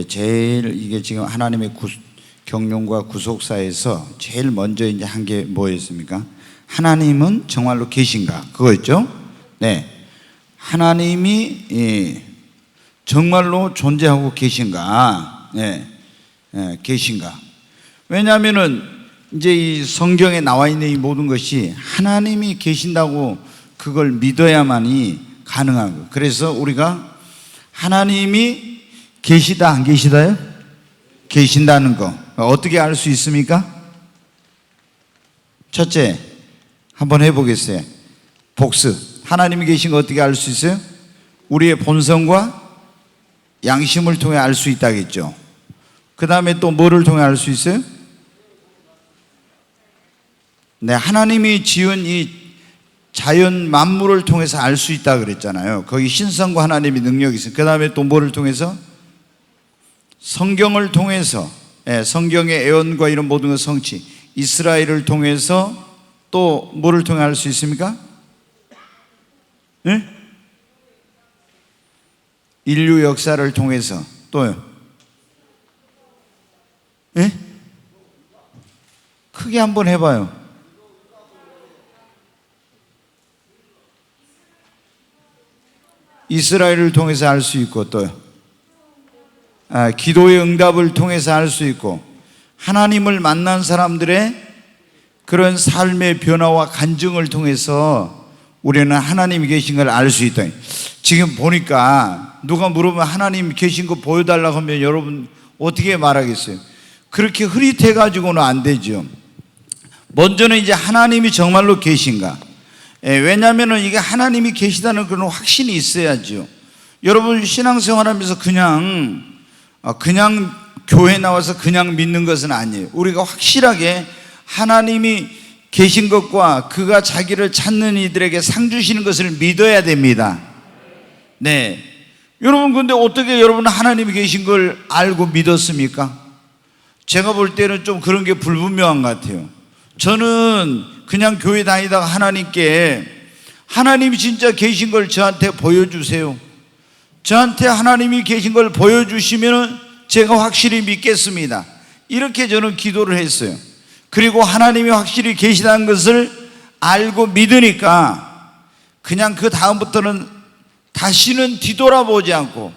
제일 이게 지금 하나님의 경륜과 구속사에서 제일 먼저 이제 한 게 뭐였습니까? 하나님은 정말로 계신가? 그거였죠? 네. 하나님이 정말로 존재하고 계신가? 네. 계신가? 왜냐하면은 이제 이 성경에 나와 있는 이 모든 것이 하나님이 계신다고 그걸 믿어야만이 가능한 거예요. 그래서 우리가 하나님이 계시다 안 계시다요? 계신다는 거 어떻게 알 수 있습니까? 첫째, 한번 해보겠어요. 복습. 하나님이 계신 거 어떻게 알 수 있어요? 우리의 본성과 양심을 통해 알 수 있다겠죠. 그 다음에 또 뭐를 통해 알 수 있어요? 네, 하나님이 지은 이 자연 만물을 통해서 알 수 있다 그랬잖아요. 거기 신성과 하나님의 능력이 있어요. 그 다음에 또 뭐를 통해서? 성경을 통해서, 성경의 애언과 이런 모든 것 성취, 이스라엘을 통해서 또 뭐를 통해 알 수 있습니까? 네? 인류 역사를 통해서 또요. 네? 크게 한번 해봐요. 이스라엘을 통해서 알 수 있고 또요. 기도의 응답을 통해서 알 수 있고, 하나님을 만난 사람들의 그런 삶의 변화와 간증을 통해서 우리는 하나님이 계신 걸 알 수 있다. 지금 보니까 누가 물으면 하나님 계신 거 보여달라고 하면 여러분 어떻게 말하겠어요? 그렇게 흐릿해 가지고는 안 되죠. 먼저는 이제 하나님이 정말로 계신가? 왜냐하면 이게 하나님이 계시다는 그런 확신이 있어야죠. 여러분 신앙생활하면서 그냥 교회 나와서 그냥 믿는 것은 아니에요. 우리가 확실하게 하나님이 계신 것과 그가 자기를 찾는 이들에게 상 주시는 것을 믿어야 됩니다. 네. 여러분 근데 어떻게 여러분은 하나님이 계신 걸 알고 믿었습니까? 제가 볼 때는 좀 그런 게 불분명한 것 같아요. 저는 그냥 교회 다니다가 하나님께 하나님이 진짜 계신 걸 저한테 보여주세요. 저한테 하나님이 계신 걸 보여주시면 제가 확실히 믿겠습니다. 이렇게 저는 기도를 했어요. 그리고 하나님이 확실히 계시다는 것을 알고 믿으니까 그냥 그 다음부터는 다시는 뒤돌아보지 않고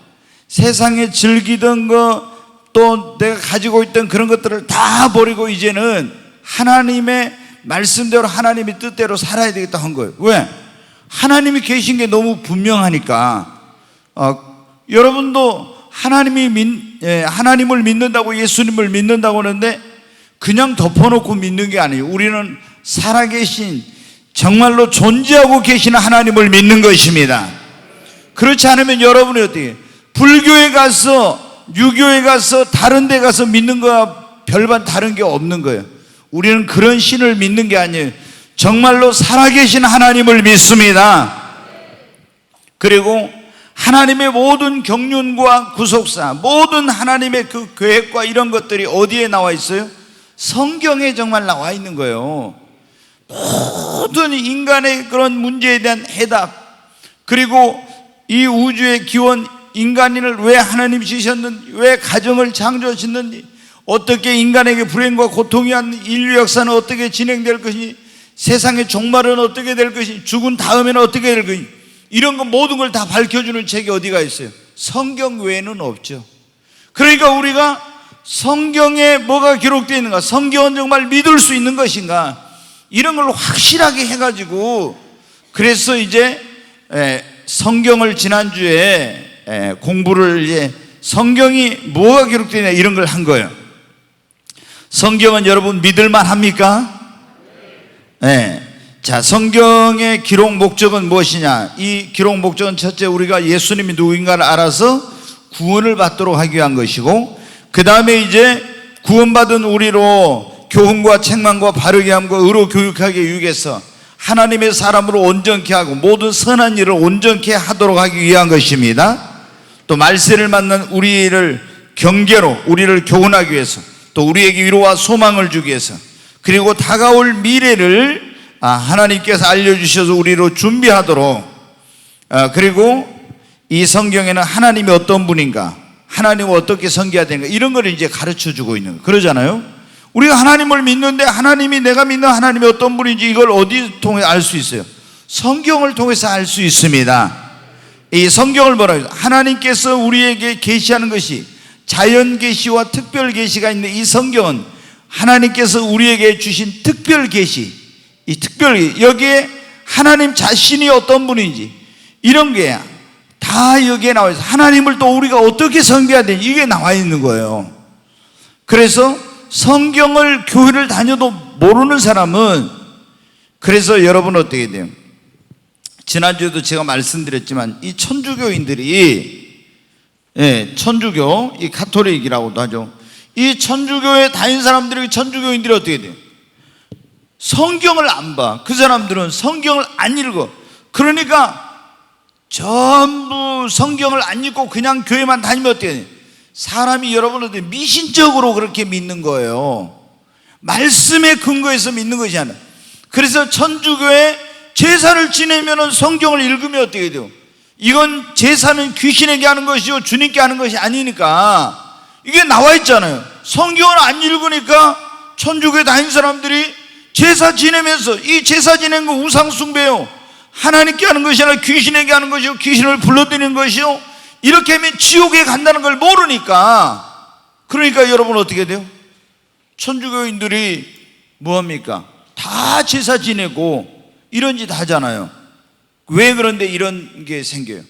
세상에 즐기던 거 또 내가 가지고 있던 그런 것들을 다 버리고 이제는 하나님의 말씀대로 하나님의 뜻대로 살아야 되겠다 한 거예요. 왜? 하나님이 계신 게 너무 분명하니까. 여러분도 하나님을 믿는다고, 예수님을 믿는다고 하는데 그냥 덮어놓고 믿는 게 아니에요. 우리는 살아계신 정말로 존재하고 계시는 하나님을 믿는 것입니다. 그렇지 않으면 여러분이 어떻게 불교에 가서 유교에 가서 다른 데 가서 믿는 거와 별반 다른 게 없는 거예요. 우리는 그런 신을 믿는 게 아니에요. 정말로 살아계신 하나님을 믿습니다. 그리고 하나님의 모든 경륜과 구속사, 모든 하나님의 그 계획과 이런 것들이 어디에 나와 있어요? 성경에 정말 나와 있는 거예요. 모든 인간의 그런 문제에 대한 해답, 그리고 이 우주의 기원, 인간인을 왜 하나님이 지으셨는지, 왜 가정을 창조하셨는지, 어떻게 인간에게 불행과 고통이 왔는지, 인류 역사는 어떻게 진행될 것인지, 세상의 종말은 어떻게 될 것인지, 죽은 다음에는 어떻게 될 것인지, 이런 거 모든 걸 다 밝혀주는 책이 어디가 있어요? 성경 외에는 없죠. 그러니까 우리가 성경에 뭐가 기록되어 있는가, 성경은 정말 믿을 수 있는 것인가, 이런 걸 확실하게 해가지고, 그래서 이제 성경을 지난주에 공부를 이제 성경이 뭐가 기록되어 있냐 이런 걸 한 거예요. 성경은 여러분 믿을만 합니까? 네. 자, 성경의 기록 목적은 무엇이냐? 이 기록 목적은 첫째, 우리가 예수님이 누구인가를 알아서 구원을 받도록 하기 위한 것이고, 그 다음에 이제 구원받은 우리로 교훈과 책망과 바르게 함과 의로 교육하게 유익해서 하나님의 사람으로 온전케 하고 모든 선한 일을 온전케 하도록 하기 위한 것입니다. 또 말세를 맞는 우리를 경계로 우리를 교훈하기 위해서, 또 우리에게 위로와 소망을 주기 위해서, 그리고 다가올 미래를 하나님께서 알려주셔서 우리로 준비하도록, 그리고 이 성경에는 하나님이 어떤 분인가, 하나님을 어떻게 섬겨야 되는가 이런 걸 이제 가르쳐 주고 있는 거예요. 그러잖아요. 우리가 하나님을 믿는데 하나님이 내가 믿는 하나님이 어떤 분인지 이걸 어디 통해 알 수 있어요? 성경을 통해서 알 수 있습니다. 이 성경을 뭐라고 해요? 하나님께서 우리에게 계시하는 것이 자연 계시와 특별 계시가 있는 이 성경은 하나님께서 우리에게 주신 특별 계시, 이 특별 여기에 하나님 자신이 어떤 분인지 이런 게 다 여기에 나와 있어요. 하나님을 또 우리가 어떻게 섬겨야 되는지 이게 나와 있는 거예요. 그래서 성경을 교회를 다녀도 모르는 사람은, 그래서 여러분 어떻게 돼요? 지난주에도 제가 말씀드렸지만 이 천주교인들이, 천주교, 이 가톨릭이라고도 하죠. 이 천주교에 다닌 사람들이, 천주교인들이 어떻게 돼요? 성경을 안 봐. 그 사람들은 성경을 안 읽어. 그러니까 전부 성경을 안 읽고 그냥 교회만 다니면 어떻게 돼요? 사람이 여러분들 미신적으로 그렇게 믿는 거예요. 말씀에 근거해서 믿는 것이 아니라. 그래서 천주교에 제사를 지내면 성경을 읽으면 어떻게 돼요? 이건 제사는 귀신에게 하는 것이요 주님께 하는 것이 아니니까 이게 나와 있잖아요. 성경을 안 읽으니까 천주교에 다닌 사람들이 제사 지내면서 이 제사 지내는 거 우상 숭배요, 하나님께 하는 것이 아니라 귀신에게 하는 것이요 귀신을 불러들이는 것이요, 이렇게 하면 지옥에 간다는 걸 모르니까, 그러니까 여러분 어떻게 돼요? 천주교인들이 뭐합니까? 다 제사 지내고 이런 짓 하잖아요. 왜 그런데 이런 게 생겨요?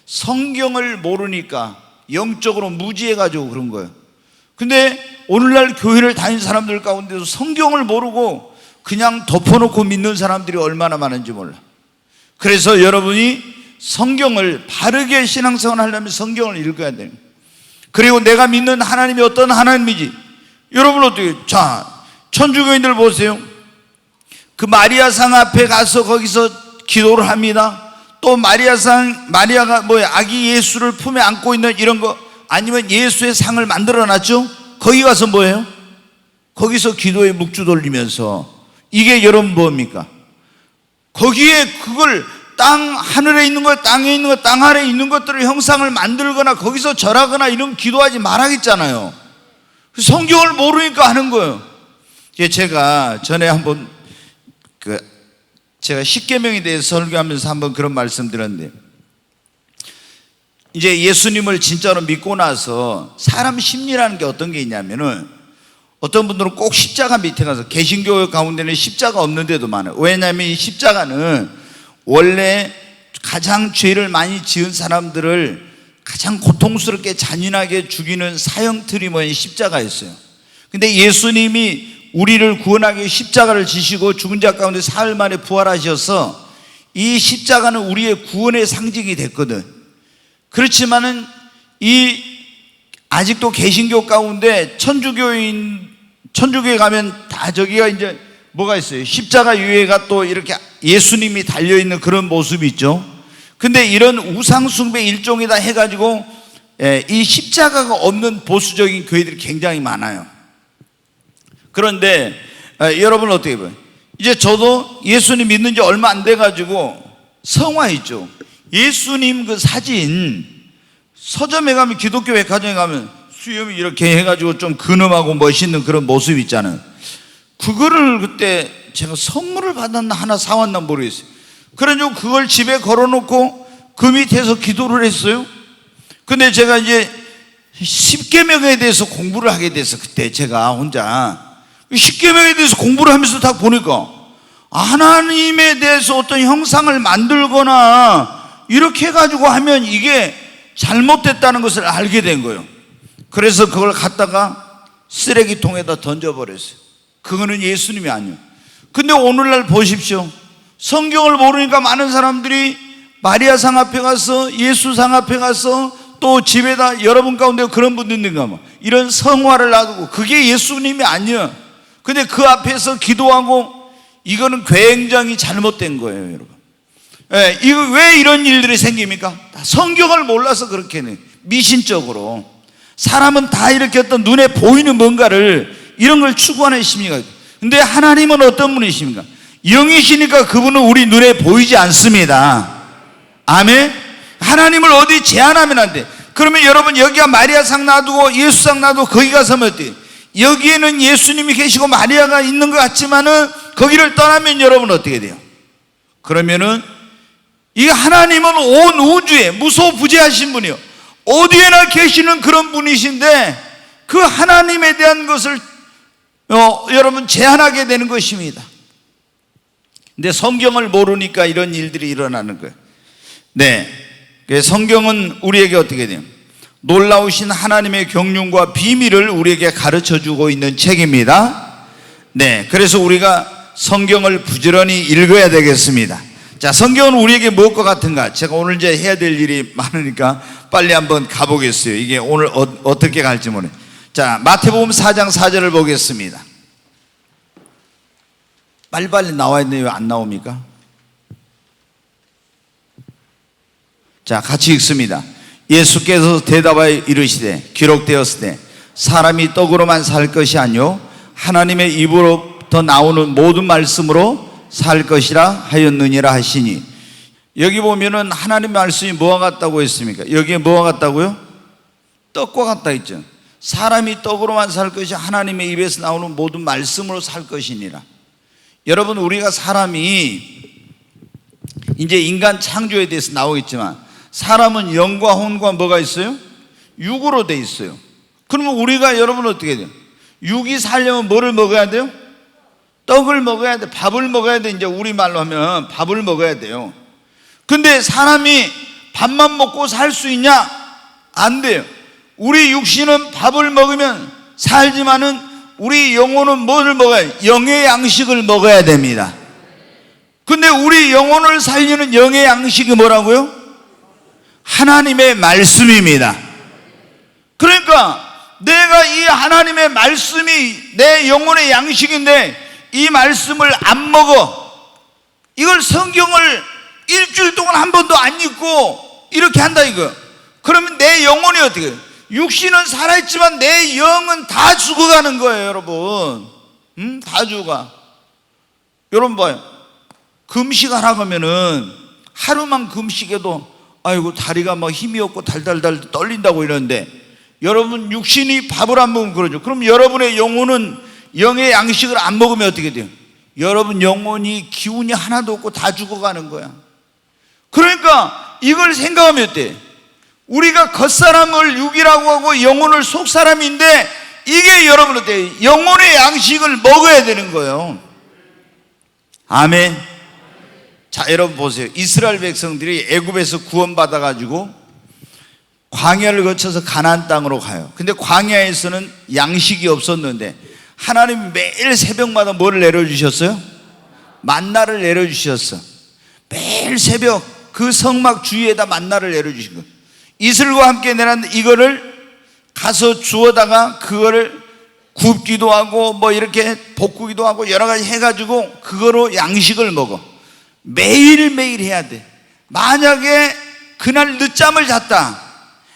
성경을 모르니까 영적으로 무지해가지고 그런 거예요. 근데 오늘날 교회를 다닌 사람들 가운데서 성경을 모르고 그냥 덮어놓고 믿는 사람들이 얼마나 많은지 몰라. 그래서 여러분이 성경을 바르게 신앙생활 하려면 성경을 읽어야 돼요. 그리고 내가 믿는 하나님이 어떤 하나님이지, 여러분 어떻게, 자, 천주교인들 보세요. 그 마리아상 앞에 가서 거기서 기도를 합니다. 또 마리아가 뭐야, 아기 예수를 품에 안고 있는 이런 거, 아니면 예수의 상을 만들어 놨죠. 거기 가서 뭐예요? 거기서 기도에 묵주 돌리면서, 이게 여러분 뭡니까? 거기에 그걸 하늘에 있는 것, 땅에 있는 것, 땅 아래에 있는 것들을 형상을 만들거나 거기서 절하거나 이런 기도하지 말아야겠잖아요. 성경을 모르니까 하는 거예요. 제가 전에 한번 제가 십계명에 대해서 설교하면서 한번 그런 말씀 드렸는데, 이제 예수님을 진짜로 믿고 나서 사람 심리라는 게 어떤 게 있냐면은, 어떤 분들은 꼭 십자가 밑에 가서, 개신교 가운데는 십자가 없는 데도 많아요. 왜냐하면 이 십자가는 원래 가장 죄를 많이 지은 사람들을 가장 고통스럽게 잔인하게 죽이는 사형틀이 뭐예요? 십자가였어요. 근데 예수님이 우리를 구원하기 위해 십자가를 지시고 죽은 자 가운데 사흘 만에 부활하셔서 이 십자가는 우리의 구원의 상징이 됐거든. 그렇지만은 아직도 개신교 가운데 천주교에 가면 다 저기가 이제 뭐가 있어요? 십자가 위에가 또 이렇게 예수님이 달려있는 그런 모습이 있죠. 근데 이런 우상숭배 일종이다 해가지고 이 십자가가 없는 보수적인 교회들이 굉장히 많아요. 그런데 여러분 어떻게 봐요? 이제 저도 예수님 믿는 지 얼마 안 돼가지고 성화 있죠. 예수님 그 사진 서점에 가면, 기독교 백화점에 가면 수염이 이렇게 해가지고 좀 근엄하고 멋있는 그런 모습 있잖아요. 그거를 그때 제가 선물을 받았나 하나 사왔나 모르겠어요. 그래가지고 그걸 집에 걸어놓고 그 밑에서 기도를 했어요. 근데 제가 이제 십계명에 대해서 공부를 하게 돼서, 그때 제가 혼자 십계명에 대해서 공부를 하면서 딱 보니까 하나님에 대해서 어떤 형상을 만들거나 이렇게 해가지고 하면 이게 잘못됐다는 것을 알게 된 거예요. 그래서 그걸 갖다가 쓰레기통에다 던져버렸어요. 그거는 예수님이 아니에요. 근데 오늘날 보십시오. 성경을 모르니까 많은 사람들이 마리아상 앞에 가서, 예수상 앞에 가서, 또 집에다, 여러분 가운데 그런 분들 있는가 뭐 이런 성화를 놔두고, 그게 예수님이 아니에요. 근데 그 앞에서 기도하고, 이거는 굉장히 잘못된 거예요, 여러분. 이거 왜 이런 일들이 생깁니까? 성경을 몰라서 그렇게 미신적으로. 사람은 다 이렇게 어떤 눈에 보이는 뭔가를, 이런 걸 추구하는 심리가 있어요. 근데 하나님은 어떤 분이십니까? 영이시니까 그분은 우리 눈에 보이지 않습니다. 아멘? 하나님을 어디 제한하면 안 돼. 그러면 여러분 여기가 마리아상 놔두고 예수상 놔두고 거기 가서 어때요? 여기에는 예수님이 계시고 마리아가 있는 것 같지만은 거기를 떠나면 여러분 어떻게 돼요? 그러면은 이 하나님은 온 우주에 무소부재하신 분이요, 어디에나 계시는 그런 분이신데 그 하나님에 대한 것을 여러분 제한하게 되는 것입니다. 근데 성경을 모르니까 이런 일들이 일어나는 거예요. 네, 성경은 우리에게 어떻게 돼요? 놀라우신 하나님의 경륜과 비밀을 우리에게 가르쳐주고 있는 책입니다. 네, 그래서 우리가 성경을 부지런히 읽어야 되겠습니다. 자, 성경은 우리에게 무엇과 같은가? 제가 오늘 이제 해야 될 일이 많으니까 빨리 한번 가보겠어요. 이게 오늘 어떻게 갈지 모르. 자, 마태복음 4장 4절을 보겠습니다. 빨리빨리 나와야 돼요. 왜 안 나옵니까? 자, 같이 읽습니다. 예수께서 대답하여 이르시되 기록되었으되 사람이 떡으로만 살 것이 아니요 하나님의 입으로부터 나오는 모든 말씀으로 살 것이라 하였느니라 하시니, 여기 보면은 하나님 말씀이 뭐와 같다고 했습니까? 여기에 뭐와 같다고요? 떡과 같다 했죠. 사람이 떡으로만 살 것이 하나님의 입에서 나오는 모든 말씀으로 살 것이니라. 여러분, 우리가 사람이 이제 인간 창조에 대해서 나오겠지만 사람은 영과 혼과 뭐가 있어요? 육으로 돼 있어요. 그러면 우리가 여러분 어떻게 돼요? 육이 살려면 뭐를 먹어야 돼요? 떡을 먹어야 돼. 밥을 먹어야 돼. 이제 우리말로 하면 밥을 먹어야 돼요. 근데 사람이 밥만 먹고 살 수 있냐? 안 돼요. 우리 육신은 밥을 먹으면 살지만은 우리 영혼은 뭐를 먹어야 돼요? 영의 양식을 먹어야 됩니다. 근데 우리 영혼을 살리는 영의 양식이 뭐라고요? 하나님의 말씀입니다. 그러니까 내가 이 하나님의 말씀이 내 영혼의 양식인데 이 말씀을 안 먹어, 이걸 성경을 일주일 동안 한 번도 안 읽고 이렇게 한다 이거, 그러면 내 영혼이 어떻게 해요? 육신은 살아있지만 내 영은 다 죽어가는 거예요. 여러분, 다 죽어가. 여러분 봐요. 금식하라고 하면은 하루만 금식해도 아이고 다리가 막 힘이 없고 달달달 떨린다고 이러는데, 여러분 육신이 밥을 안 먹으면 그러죠. 그럼 여러분의 영혼은 영의 양식을 안 먹으면 어떻게 돼요? 여러분 영혼이 기운이 하나도 없고 다 죽어가는 거야. 그러니까 이걸 생각하면 어때? 우리가 겉사람을 육이라고 하고 영혼을 속사람인데 이게 여러분 어때요? 영혼의 양식을 먹어야 되는 거예요. 아멘. 자, 여러분 보세요. 이스라엘 백성들이 애굽에서 구원받아 가지고 광야를 거쳐서 가나안 땅으로 가요. 근데 광야에서는 양식이 없었는데 하나님이 매일 새벽마다 뭐를 내려주셨어요? 만나를 내려주셨어. 매일 새벽 그 성막 주위에다 만나를 내려주신 거예요. 이슬과 함께 내놨는데 이거를 가서 주워다가 그거를 굽기도 하고 뭐 이렇게 볶기도 하고 여러 가지 해가지고 그거로 양식을 먹어. 매일매일 해야 돼. 만약에 그날 늦잠을 잤다,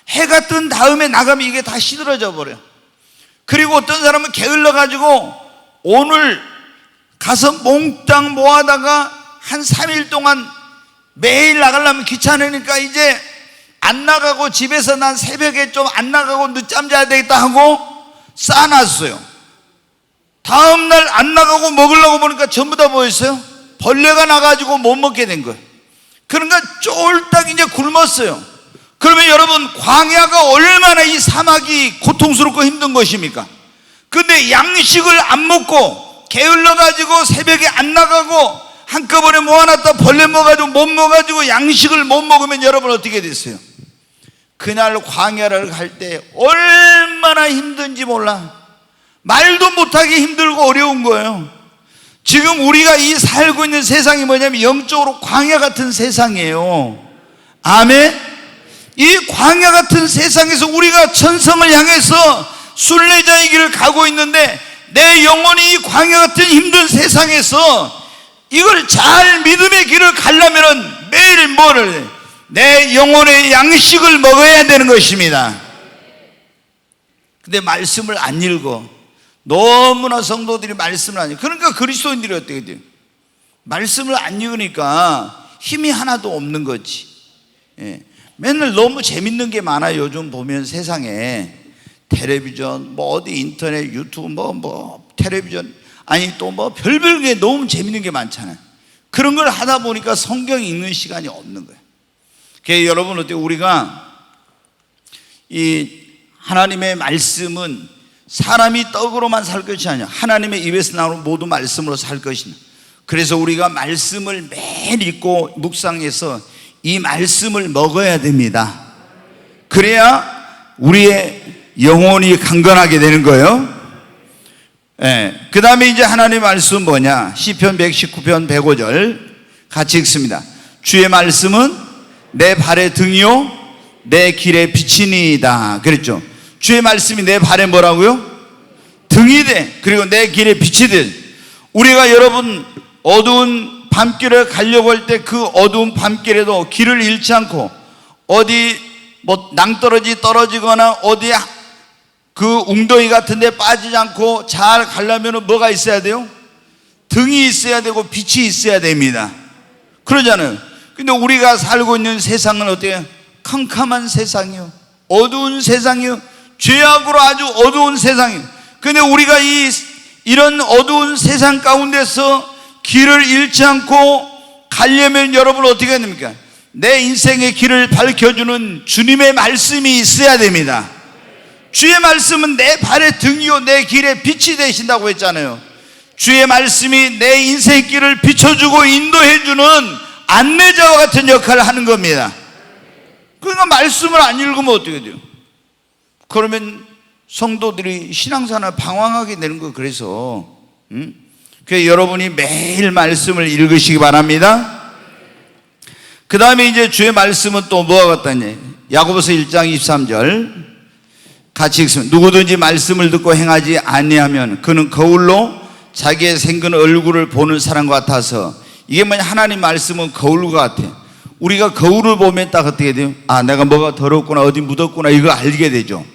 해가 뜬 다음에 나가면 이게 다 시들어져 버려. 그리고 어떤 사람은 게을러 가지고 오늘 가서 몽땅 모아다가 한 3일 동안 매일 나가려면 귀찮으니까 이제 안 나가고 집에서 난 새벽에 좀 안 나가고 늦잠 자야 되겠다 하고 쌓아놨어요. 다음날 안 나가고 먹으려고 보니까 전부 다 뭐였어요? 벌레가 나가지고 못 먹게 된 거예요. 그러니까 쫄딱 이제 굶었어요. 그러면 여러분, 광야가 얼마나 이 사막이 고통스럽고 힘든 것입니까? 근데 양식을 안 먹고 게을러가지고 새벽에 안 나가고 한꺼번에 모아놨다 벌레 먹어가지고 못 먹어가지고 양식을 못 먹으면 여러분 어떻게 됐어요? 그날 광야를 갈 때 얼마나 힘든지 몰라. 말도 못하게 힘들고 어려운 거예요. 지금 우리가 이 살고 있는 세상이 뭐냐면 영적으로 광야 같은 세상이에요. 아멘. 이 광야 같은 세상에서 우리가 천성을 향해서 순례자의 길을 가고 있는데 내 영혼이 이 광야 같은 힘든 세상에서 이걸 잘 믿음의 길을 가려면 매일 뭐를 해? 내 영혼의 양식을 먹어야 되는 것입니다. 근데 말씀을 안 읽어. 너무나 성도들이 말씀을 안 읽어. 그러니까 그리스도인들이 어떻게 돼요? 말씀을 안 읽으니까 힘이 하나도 없는 거지. 예. 맨날 너무 재밌는 게 많아요. 요즘 보면 세상에 텔레비전, 뭐 어디 인터넷, 유튜브, 텔레비전, 아니 또 뭐 별별 게 너무 재밌는 게 많잖아요. 그런 걸 하다 보니까 성경 읽는 시간이 없는 거예요. 그래서 여러분 어때요? 우리가 이 하나님의 말씀은 사람이 떡으로만 살 것이 아니야. 하나님의 입에서 나오는 모든 말씀으로 살 것이냐. 그래서 우리가 말씀을 매일 읽고 묵상해서 이 말씀을 먹어야 됩니다. 그래야 우리의 영혼이 강건하게 되는 거예요. 그 다음에 이제 하나님의 말씀은 뭐냐? 시편 119편 105절 같이 읽습니다. 주의 말씀은 내 발의 등이요 내 길의 빛이니이다 그랬죠. 주의 말씀이 내 발에 뭐라고요? 등이 돼. 그리고 내 길에 빛이 돼. 우리가 여러분 어두운 밤길을 가려고 할 때 그 어두운 밤길에도 길을 잃지 않고 어디 뭐 낭떠러지 떨어지거나 어디 그 웅덩이 같은 데 빠지지 않고 잘 가려면 뭐가 있어야 돼요? 등이 있어야 되고 빛이 있어야 됩니다. 그러잖아요. 근데 우리가 살고 있는 세상은 어때요? 캄캄한 세상이요, 어두운 세상이요, 죄악으로 아주 어두운 세상이요. 근데 우리가 이런 어두운 세상 가운데서 길을 잃지 않고 가려면 여러분 어떻게 해야 됩니까? 내 인생의 길을 밝혀주는 주님의 말씀이 있어야 됩니다. 주의 말씀은 내 발의 등이요 내 길의 빛이 되신다고 했잖아요. 주의 말씀이 내 인생의 길을 비춰주고 인도해주는 안내자와 같은 역할을 하는 겁니다. 그러니까 말씀을 안 읽으면 어떻게 돼요? 그러면 성도들이 신앙생활 방황하게 되는 거예요. 그래서 그래서 여러분이 매일 말씀을 읽으시기 바랍니다. 그 다음에 이제 주의 말씀은 또 뭐가 같다니? 야고보서 1장 23절 같이 읽습니다. 누구든지 말씀을 듣고 행하지 아니하면 그는 거울로 자기의 생긴 얼굴을 보는 사람과 같아서, 이게 뭐냐? 하나님 말씀은 거울과 같아. 우리가 거울을 보면 딱 어떻게 돼요? 아, 내가 뭐가 더럽구나, 어디 묻었구나, 이거 알게 되죠.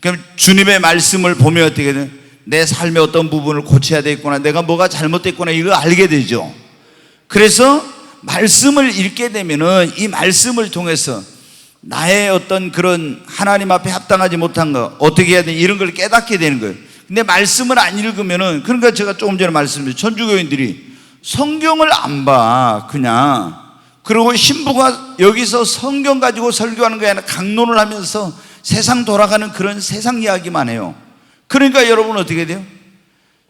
그럼 주님의 말씀을 보면 어떻게 돼요? 내 삶의 어떤 부분을 고쳐야 되겠구나, 내가 뭐가 잘못됐구나, 이거 알게 되죠. 그래서 말씀을 읽게 되면은 이 말씀을 통해서 나의 어떤 그런 하나님 앞에 합당하지 못한 거 어떻게 해야 돼, 이런 걸 깨닫게 되는 거예요. 근데 말씀을 안 읽으면은, 그러니까 제가 조금 전에 말씀드린 천주교인들이 성경을 안 봐, 그냥. 그리고 신부가 여기서 성경 가지고 설교하는 게 아니라 강론을 하면서 세상 돌아가는 그런 세상 이야기만 해요. 그러니까 여러분 어떻게 돼요?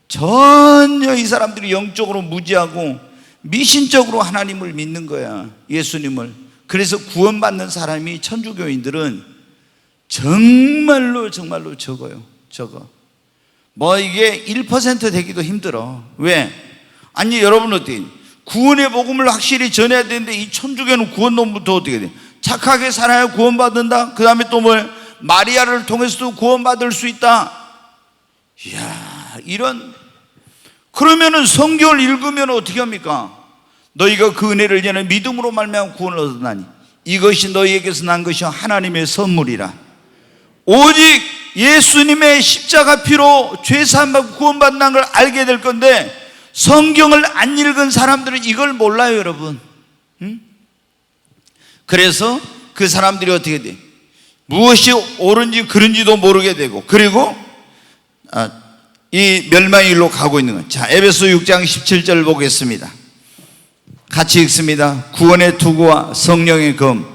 전혀 이 사람들이 영적으로 무지하고 미신적으로 하나님을 믿는 거야, 예수님을. 그래서 구원받는 사람이 천주교인들은 정말로 적어요. 적어. 뭐 이게 1% 되기도 힘들어. 왜? 아니 여러분 어떻게, 구원의 복음을 확실히 전해야 되는데 이 천주교는 구원론부터 어떻게 돼? 착하게 살아야 구원받는다. 그 다음에 또 뭘, 마리아를 통해서도 구원받을 수 있다. 이야, 이런. 그러면은 성경을 읽으면 어떻게 합니까? 너희가 그 은혜를 전에 믿음으로 말미암아 구원을 얻었나니 이것이 너희에게서 난 것이 하나님의 선물이라. 오직 예수님의 십자가 피로 죄 사함 받고 구원받는 걸 알게 될 건데, 성경을 안 읽은 사람들은 이걸 몰라요, 여러분. 그래서 그 사람들이 어떻게 돼? 무엇이 옳은지 그른지도 모르게 되고, 그리고 이 멸망의 일로 가고 있는 거예요. 자, 에베소 6장 17절 보겠습니다. 같이 읽습니다. 구원의 투구와 성령의 검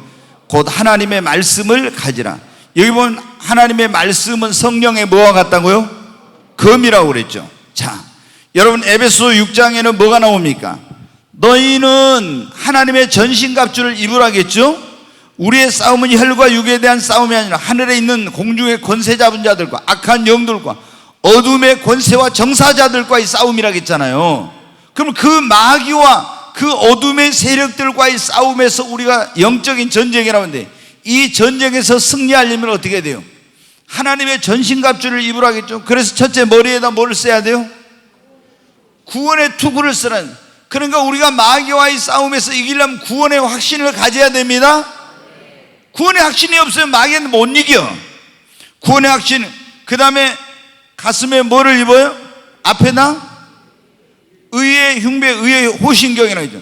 곧 하나님의 말씀을 가지라. 여기 보면 하나님의 말씀은 성령의 뭐와 같다고요? 검이라고 그랬죠. 자, 여러분 에베소 6장에는 뭐가 나옵니까? 너희는 하나님의 전신갑주를 입으라겠죠? 우리의 싸움은 혈과 육에 대한 싸움이 아니라 하늘에 있는 공중의 권세 잡은 자들과 악한 영들과 어둠의 권세와 정사자들과의 싸움이라겠잖아요. 그럼 그 마귀와 그 어둠의 세력들과의 싸움에서 우리가 영적인 전쟁이라고 하는데, 이 전쟁에서 승리하려면 어떻게 돼요? 하나님의 전신갑주를 입으라겠죠. 그래서 첫째, 머리에다 뭘 써야 돼요? 구원의 투구를 쓰라는. 그러니까 우리가 마귀와의 싸움에서 이기려면 구원의 확신을 가져야 됩니다. 구원의 확신이 없으면 마귀는 못 이겨. 구원의 확신. 그 다음에 가슴에 뭐를 입어요? 앞에다 의의 흉배, 의의 호신경이라고 하죠.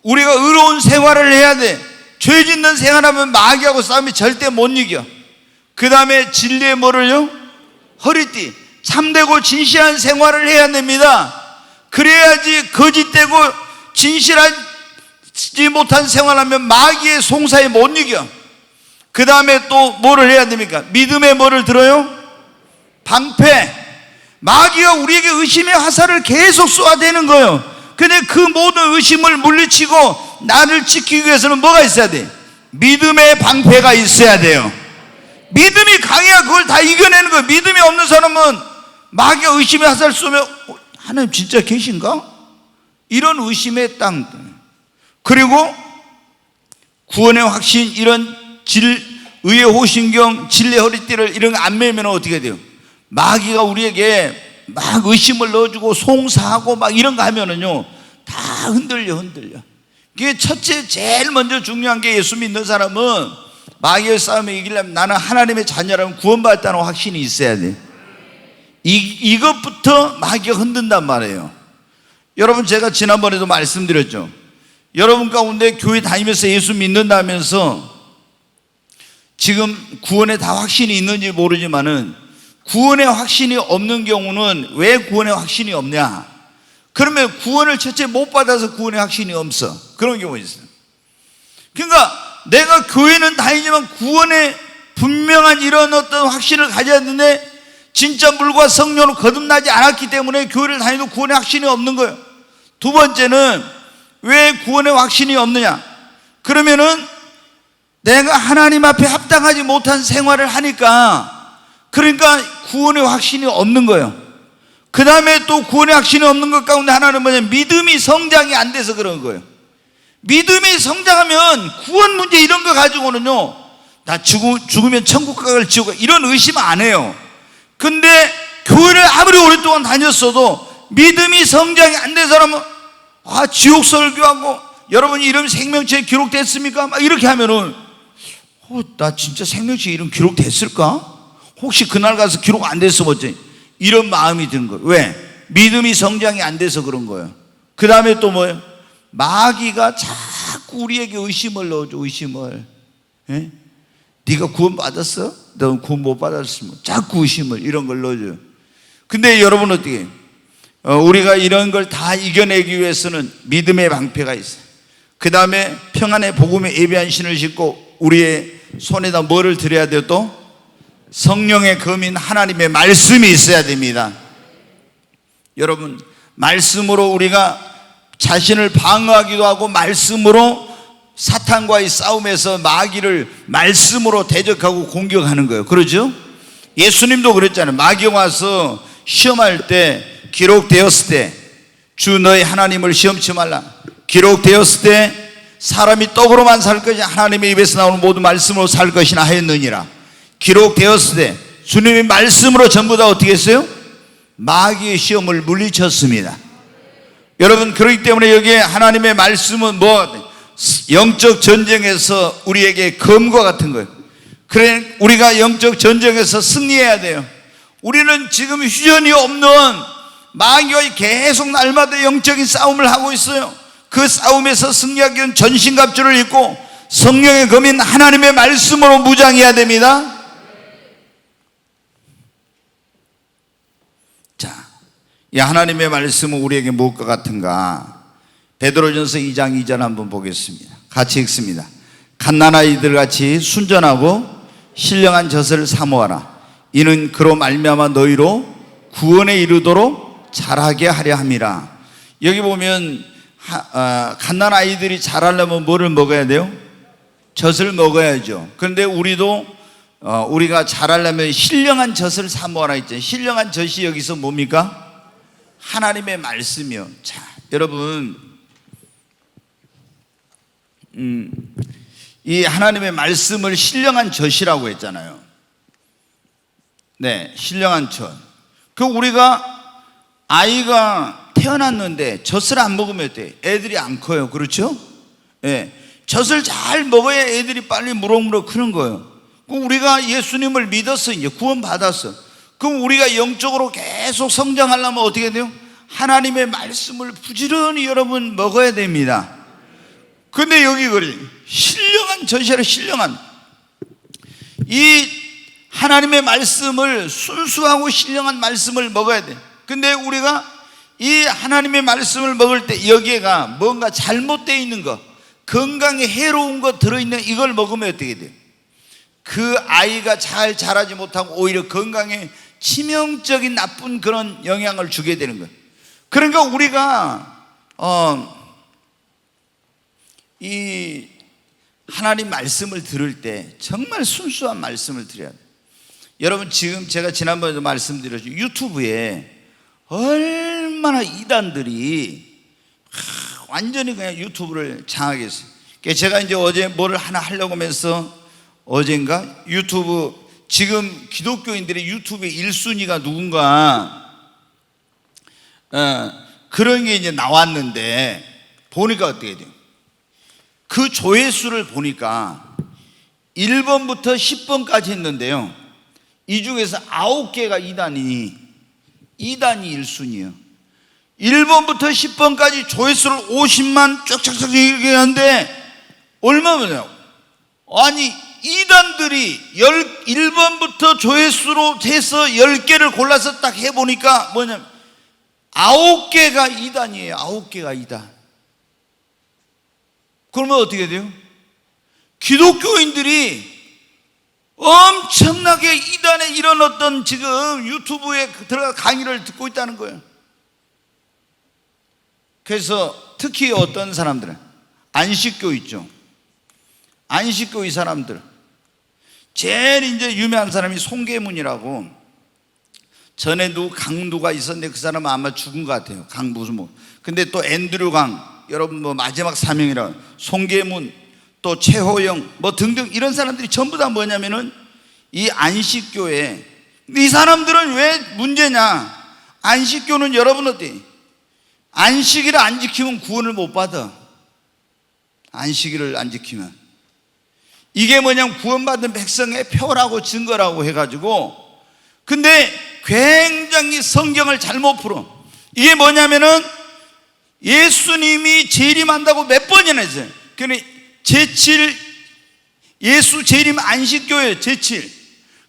우리가 의로운 생활을 해야 돼. 죄 짓는 생활하면 마귀하고 싸우면 절대 못 이겨. 그 다음에 진리의 뭐를요? 허리띠. 참되고 진실한 생활을 해야 됩니다. 그래야지 거짓되고 진실하지 못한 생활하면 마귀의 송사에 못 이겨. 그 다음에 또 뭐를 해야 됩니까? 믿음의 뭐를 들어요? 방패. 마귀가 우리에게 의심의 화살을 계속 쏘아대는 거예요. 근데 그 모든 의심을 물리치고 나를 지키기 위해서는 뭐가 있어야 돼? 믿음의 방패가 있어야 돼요. 믿음이 강해야 그걸 다 이겨내는 거예요. 믿음이 없는 사람은 마귀가 의심의 화살을 쏘면 하나님 진짜 계신가? 이런 의심의 땅. 그리고 구원의 확신, 이런 의의 호신경, 진리의 허리띠를 이런 거 안 매면 어떻게 돼요? 마귀가 우리에게 막 의심을 넣어주고 송사하고 막 이런 거 하면은요 다 흔들려. 그게 첫째 제일 먼저 중요한 게, 예수 믿는 사람은 마귀의 싸움에 이기려면 나는 하나님의 자녀라면 구원받았다는 확신이 있어야 돼. 이것부터 마귀가 흔든단 말이에요. 여러분, 제가 지난번에도 말씀드렸죠. 여러분 가운데 교회 다니면서 예수 믿는다면서 지금 구원에 다 확신이 있는지 모르지만은 구원의 확신이 없는 경우는 왜 구원의 확신이 없냐? 그러면 구원을 첫째 못 받아서 구원의 확신이 없어. 그런 경우 있어요. 그러니까 내가 교회는 다니지만 구원에 분명한 이런 어떤 확신을 가졌는데 진짜 물과 성령으로 거듭나지 않았기 때문에 교회를 다니도 구원의 확신이 없는 거예요. 두 번째는 왜 구원의 확신이 없느냐? 그러면은 내가 하나님 앞에 합당하지 못한 생활을 하니까, 그러니까 구원의 확신이 없는 거예요. 그 다음에 또 구원의 확신이 없는 것 가운데 하나는 뭐냐면 믿음이 성장이 안 돼서 그런 거예요. 믿음이 성장하면 구원 문제 이런 거 가지고는요, 나 죽으면 천국 가을 지옥 이런 의심 안 해요. 근데 교회를 아무리 오랫동안 다녔어도 믿음이 성장이 안 된 사람은 지옥 설교하고 여러분 이름 생명책에 기록됐습니까? 막 이렇게 하면은 나 진짜 생명책에 이름 기록됐을까? 혹시 그날 가서 기록 안 됐으면 어쩌지? 이런 마음이 드는 거예요. 왜? 믿음이 성장이 안 돼서 그런 거예요. 그 다음에 또 뭐예요? 마귀가 자꾸 우리에게 의심을 넣어줘. 의심을. 예? 네가 구원 받았어? 너 구원 못 받았으면 자꾸 의심을 이런 걸 넣어줘요. 근데 여러분 어떻게 해요? 우리가 이런 걸 다 이겨내기 위해서는 믿음의 방패가 있어요. 그 다음에 평안의 복음에 예비한 신을 신고 우리의 손에다 뭐를 드려야 돼요? 또 성령의 검인 하나님의 말씀이 있어야 됩니다. 여러분, 말씀으로 우리가 자신을 방어하기도 하고 말씀으로 사탄과의 싸움에서 마귀를 말씀으로 대적하고 공격하는 거예요. 그러죠? 예수님도 그랬잖아요. 마귀가 와서 시험할 때, 기록되었을 때 주 너희 하나님을 시험치 말라. 기록되었을 때 사람이 떡으로만 살 것이 하나님의 입에서 나오는 모든 말씀으로 살 것이나 하였느니라. 기록되었을 때 주님의 말씀으로 전부 다 어떻게 했어요? 마귀의 시험을 물리쳤습니다. 여러분, 그렇기 때문에 여기에 하나님의 말씀은 뭐 영적 전쟁에서 우리에게 검과 같은 거예요. 그래, 우리가 영적 전쟁에서 승리해야 돼요. 우리는 지금 휴전이 없는 마귀와 계속 날마다 영적인 싸움을 하고 있어요. 그 싸움에서 승리하기 위한 전신갑주를 입고 성령의 검인 하나님의 말씀으로 무장해야 됩니다. 자, 이 하나님의 말씀은 우리에게 무엇과 같은가? 베드로전서 2장 2절 한번 보겠습니다. 같이 읽습니다. 갓난아이들 같이 순전하고 신령한 젖을 사모하라. 이는 그로 말미암아 너희로 구원에 이르도록 자라게 하려 함이라. 여기 보면 갓난아이들이 자라려면 뭐를 먹어야 돼요? 젖을 먹어야죠. 그런데 우리도 우리가 자라려면 신령한 젖을 사모하라 했잖아요. 신령한 젖이 여기서 뭡니까? 하나님의 말씀이요. 자, 여러분, 이 하나님의 말씀을 신령한 젖이라고 했잖아요. 네, 신령한 젖. 그 우리가 아이가 태어났는데 젖을 안 먹으면 어때요? 애들이 안 커요. 그렇죠? 네, 젖을 잘 먹어야 애들이 빨리 무럭무럭 크는 거예요. 그럼 우리가 예수님을 믿었어. 이제 구원 받았어. 그럼 우리가 영적으로 계속 성장하려면 어떻게 돼요? 하나님의 말씀을 부지런히 여러분 먹어야 됩니다. 근데 여기 그래, 신령한 젖이라 신령한 이 하나님의 말씀을, 순수하고 신령한 말씀을 먹어야 돼. 근데 우리가 이 하나님의 말씀을 먹을 때 여기에가 뭔가 잘못되어 있는 거, 건강에 해로운 거 들어있는 이걸 먹으면 어떻게 돼요? 그 아이가 잘 자라지 못하고 오히려 건강에 치명적인 나쁜 그런 영향을 주게 되는 거예요. 그러니까 우리가 이 하나님 말씀을 들을 때 정말 순수한 말씀을 드려야 돼요. 여러분, 지금 제가 지난번에도 말씀드렸죠. 유튜브에 얼마나 이단들이 완전히 그냥 유튜브를 장악해 했어요. 제가 이제 어제 뭐를 하나 하려고 하면서 어젠가 유튜브, 지금 기독교인들의 유튜브의 1순위가 누군가 그런 게 이제 나왔는데 보니까 어떻게 돼요? 그 조회수를 보니까 1번부터 10번까지 했는데요, 이 중에서 9개가 이단이 1순위예요 1번부터 10번까지 조회수를 50만 쫙쫙쫙 얘기하는데 얼마냐요? 아니, 이단들이 1번부터 조회수로 해서 10개를 골라서 딱 해보니까 뭐냐면 9개가 이단이에요. 9개가 이단. 그러면 어떻게 돼요? 기독교인들이 엄청나게 이단의 이런 어떤 지금 유튜브에 들어가 강의를 듣고 있다는 거예요. 그래서 특히 어떤 사람들은 안식교 있죠. 안식교 이 사람들 제일 이제 유명한 사람이 송계문이라고, 전에도 강두가 있었는데 그 사람은 아마 죽은 것 같아요. 강 무슨 뭐. 근데 또 앤드류 강, 여러분 뭐 마지막 사명이라 송계문, 또 최호영 뭐 등등 이런 사람들이 전부 다 뭐냐면은 이 안식교에, 이 사람들은 왜 문제냐? 안식교는 여러분 어때? 안식일을 안 지키면 구원을 못 받아. 안식일을 안 지키면 이게 뭐냐면 구원받은 백성의 표라고 증거라고 해가지고, 근데 굉장히 성경을 잘못 풀어. 이게 뭐냐면은 예수님이 재림한다고 몇 번이나 했어요. 그러니까 제7 예수 재림 안식교예요. 제7.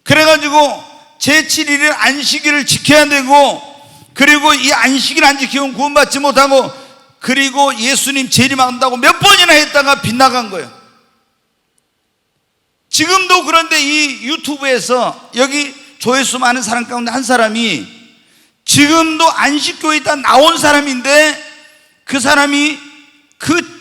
그래가지고 제7일을 안식일을 지켜야 되고, 그리고 이 안식일 안 지키면 구원받지 못하고, 그리고 예수님 재림한다고 몇 번이나 했다가 빗나간 거예요. 지금도. 그런데 이 유튜브에서 여기 조회수 많은 사람 가운데 한 사람이 지금도 안식교에 있다 나온 사람인데, 그 사람이 그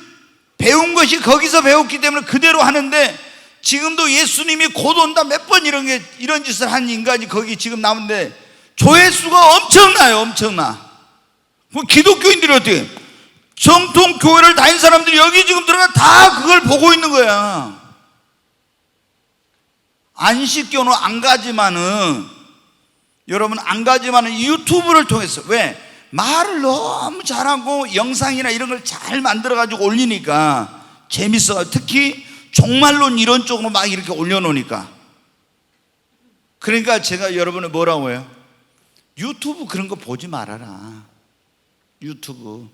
배운 것이 거기서 배웠기 때문에 그대로 하는데, 지금도 예수님이 곧 온다 몇 번 이런 짓을 한 인간이 거기 지금 나오는데 조회수가 엄청나요. 엄청나. 뭐 기독교인들이 어떻게, 정통 교회를 다닌 사람들이 여기 지금 들어가 다 그걸 보고 있는 거야. 안식교는 안 가지만은, 여러분 안 가지만은 유튜브를 통해서, 왜? 말을 너무 잘하고 영상이나 이런 걸 잘 만들어가지고 올리니까 재밌어. 특히 종말론 이런 쪽으로 막 이렇게 올려놓으니까. 그러니까 제가 여러분을 뭐라고 해요? 유튜브 그런 거 보지 말아라. 유튜브.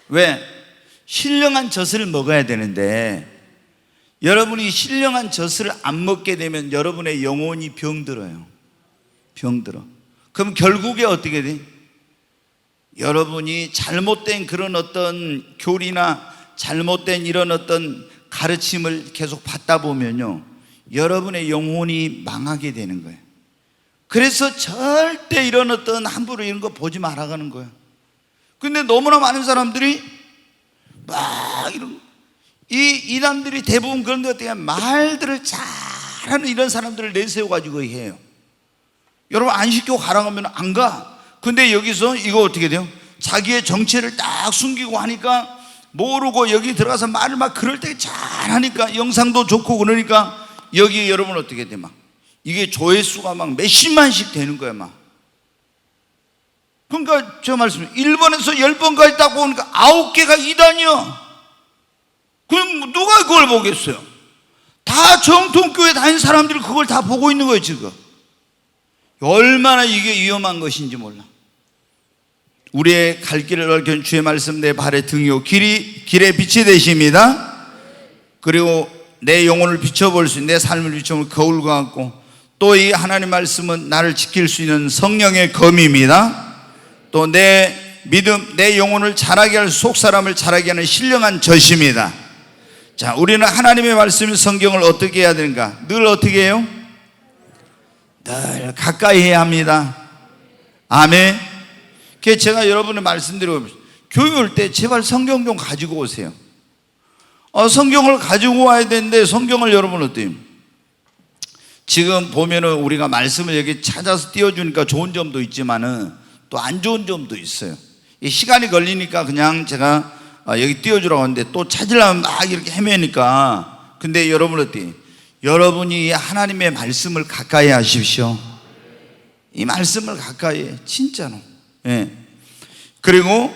왜? 신령한 젖을 먹어야 되는데, 여러분이 신령한 젖을 안 먹게 되면 여러분의 영혼이 병들어요. 병들어. 그럼 결국에 어떻게 돼? 여러분이 잘못된 그런 어떤 교리나 잘못된 이런 어떤 가르침을 계속 받다 보면요, 여러분의 영혼이 망하게 되는 거예요. 그래서 절대 이런 어떤 함부로 이런 거 보지 말아가는 거예요. 근데 너무나 많은 사람들이 막 이런, 이 이단들이 대부분 그런데 어떻게 말들을 잘하는 이런 사람들을 내세워가지고 해요. 여러분 안식교 가라고 하면 안 가. 근데 여기서 이거 어떻게 돼요? 자기의 정체를 딱 숨기고 하니까 모르고 여기 들어가서 말을 막 그럴 때 잘하니까 영상도 좋고 그러니까 여기 여러분 어떻게 돼? 막 이게 조회수가 막 몇십만씩 되는 거야 막. 그러니까 제가 말씀드려요. 1번에서 10번까지 딱 보니까 9개가 이단이요. 그럼 누가 그걸 보겠어요? 다 정통교회 다니는 사람들이 그걸 다 보고 있는 거예요 지금. 얼마나 이게 위험한 것인지 몰라. 우리의 갈 길을 밝혀준 주의 말씀 내 발의 등이요 길이 길의 빛이 되십니다. 그리고 내 영혼을 비춰볼 수 있는, 내 삶을 비춰볼 거울과 같고, 또 이 하나님 말씀은 나를 지킬 수 있는 성령의 검입니다. 또 내 믿음, 내 영혼을 자라게 할, 속 사람을 자라게 하는 신령한 젖입니다. 자, 우리는 하나님의 말씀, 성경을 어떻게 해야 되는가? 늘 어떻게 해요? 늘 가까이 해야 합니다. 아멘. 그래서 제가 여러분의 말씀드리고, 교회 올 때 제발 성경 좀 가지고 오세요. 성경을 가지고 와야 되는데, 성경을 여러분 어때요? 지금 보면은 우리가 말씀을 여기 찾아서 띄워주니까 좋은 점도 있지만은 또 안 좋은 점도 있어요. 시간이 걸리니까 그냥 제가 여기 띄워주라고 하는데, 또 찾으려면 막 이렇게 헤매니까. 근데 여러분 어때요? 여러분이 하나님의 말씀을 가까이 하십시오. 이 말씀을 가까이 해, 진짜로. 예. 그리고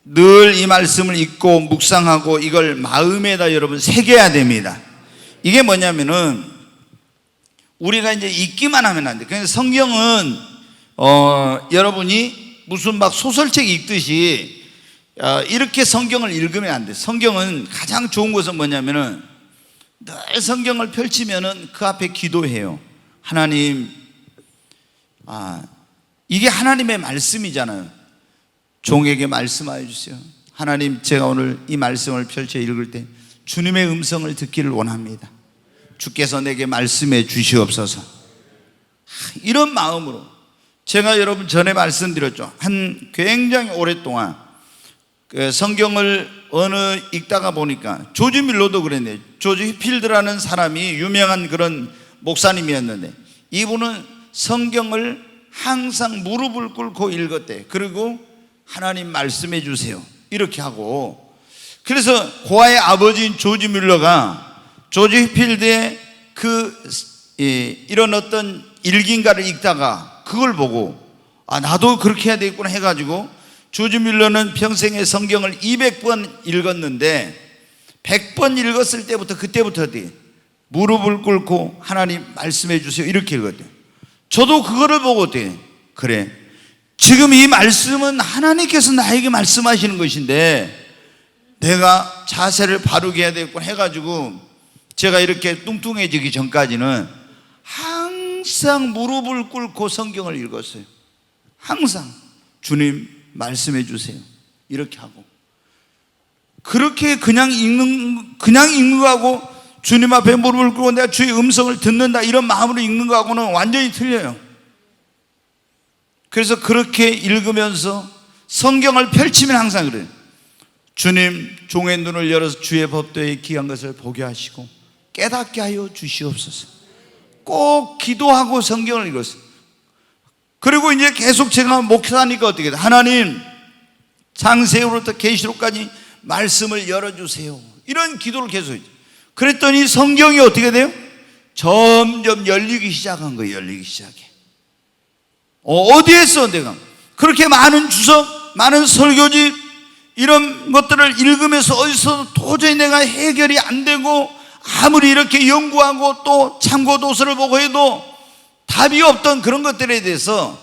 늘 이 말씀을 읽고 묵상하고 이걸 마음에다 여러분 새겨야 됩니다. 이게 뭐냐면은 우리가 이제 읽기만 하면 안 돼. 그냥 성경은 여러분이 무슨 막 소설책 읽듯이 이렇게 성경을 읽으면 안 돼. 성경은 가장 좋은 것은 뭐냐면은 늘 성경을 펼치면은 그 앞에 기도해요. 하나님, 이게 하나님의 말씀이잖아요. 종에게 말씀하여 주세요. 하나님, 제가 오늘 이 말씀을 펼쳐 읽을 때 주님의 음성을 듣기를 원합니다. 주께서 내게 말씀해 주시옵소서. 이런 마음으로 제가 여러분 전에 말씀드렸죠. 굉장히 오랫동안 성경을 읽다가 보니까 조지 밀러도 그랬네요. 조지 휘필드라는 사람이 유명한 그런 목사님이었는데, 이분은 성경을 항상 무릎을 꿇고 읽었대. 그리고 하나님 말씀해 주세요 이렇게 하고, 그래서 고아의 아버지인 조지 밀러가 조지 휘필드의 이런 어떤 일기인가를 읽다가 그걸 보고 나도 그렇게 해야 되겠구나 해가지고, 조지 밀러는 평생에 성경을 200번 읽었는데 100번 읽었을 때부터, 그때부터 무릎을 꿇고 하나님 말씀해 주세요 이렇게 읽었대요. 저도 그거를 보고 그래, 지금 이 말씀은 하나님께서 나에게 말씀하시는 것인데 내가 자세를 바르게 해야 되겠구나 해가지고, 제가 이렇게 뚱뚱해지기 전까지는 항상 무릎을 꿇고 성경을 읽었어요. 항상 주님 말씀해 주세요 이렇게 하고, 그렇게 그냥 읽는 거하고 주님 앞에 무릎을 꿇고 내가 주의 음성을 듣는다 이런 마음으로 읽는 거하고는 완전히 틀려요. 그래서 그렇게 읽으면서 성경을 펼치면 항상 그래요. 주님, 종의 눈을 열어서 주의 법도에 귀한 것을 보게 하시고 깨닫게 하여 주시옵소서. 꼭 기도하고 성경을 읽었어요. 그리고 이제 계속 제가 목사니까 어떻게 돼? 하나님, 창세기로부터 계시록까지 말씀을 열어주세요 이런 기도를 계속 했죠. 그랬더니 성경이 어떻게 돼요? 점점 열리기 시작한 거예요. 열리기 시작해. 어디에서 내가 그렇게 많은 주석, 많은 설교집 이런 것들을 읽으면서 어디서 도저히 내가 해결이 안 되고, 아무리 이렇게 연구하고 또 참고도서를 보고 해도 답이 없던 그런 것들에 대해서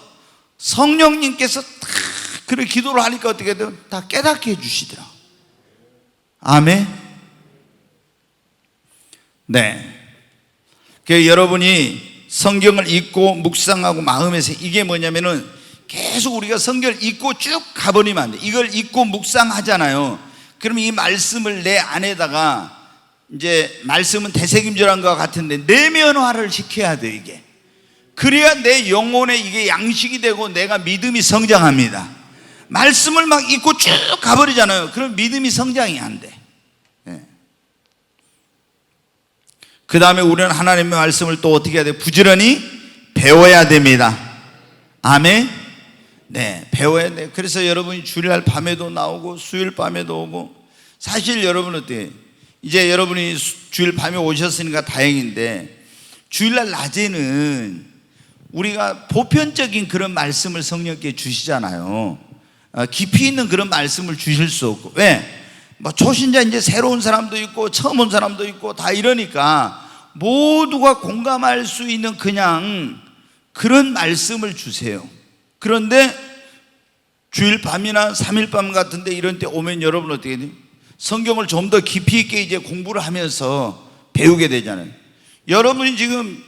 성령님께서 다 그렇게 기도를 하니까 어떻게 돼요? 다 깨닫게 해주시더라. 아멘. 네. 그래서 여러분이 성경을 읽고 묵상하고 마음에서, 이게 뭐냐면은 계속 우리가 성경을 읽고 쭉 가버리면 안 돼. 이걸 읽고 묵상하잖아요. 그러면 이 말씀을 내 안에다가, 이제 말씀은 되새김질한 것 같은데 내면화를 시켜야 돼. 이게 그래야 내 영혼에 이게 양식이 되고 내가 믿음이 성장합니다. 말씀을 막 읽고 쭉 가버리잖아요. 그럼 믿음이 성장이 안 돼. 그 다음에 우리는 하나님의 말씀을 또 어떻게 해야 돼? 부지런히 배워야 됩니다. 아멘. 네, 배워야 돼. 그래서 여러분이 주일날 밤에도 나오고 수요일 밤에도 오고, 사실 여러분 어때요? 이제 여러분이 주일 밤에 오셨으니까 다행인데, 주일날 낮에는 우리가 보편적인 그런 말씀을 성령께 주시잖아요. 깊이 있는 그런 말씀을 주실 수 없고, 왜? 뭐 초신자 이제 새로운 사람도 있고 처음 온 사람도 있고 다 이러니까 모두가 공감할 수 있는 그냥 그런 말씀을 주세요. 그런데 주일 밤이나 3일 밤 같은데 이런 때 오면 여러분 어떻게 돼요? 성경을 좀 더 깊이 있게 이제 공부를 하면서 배우게 되잖아요. 여러분이 지금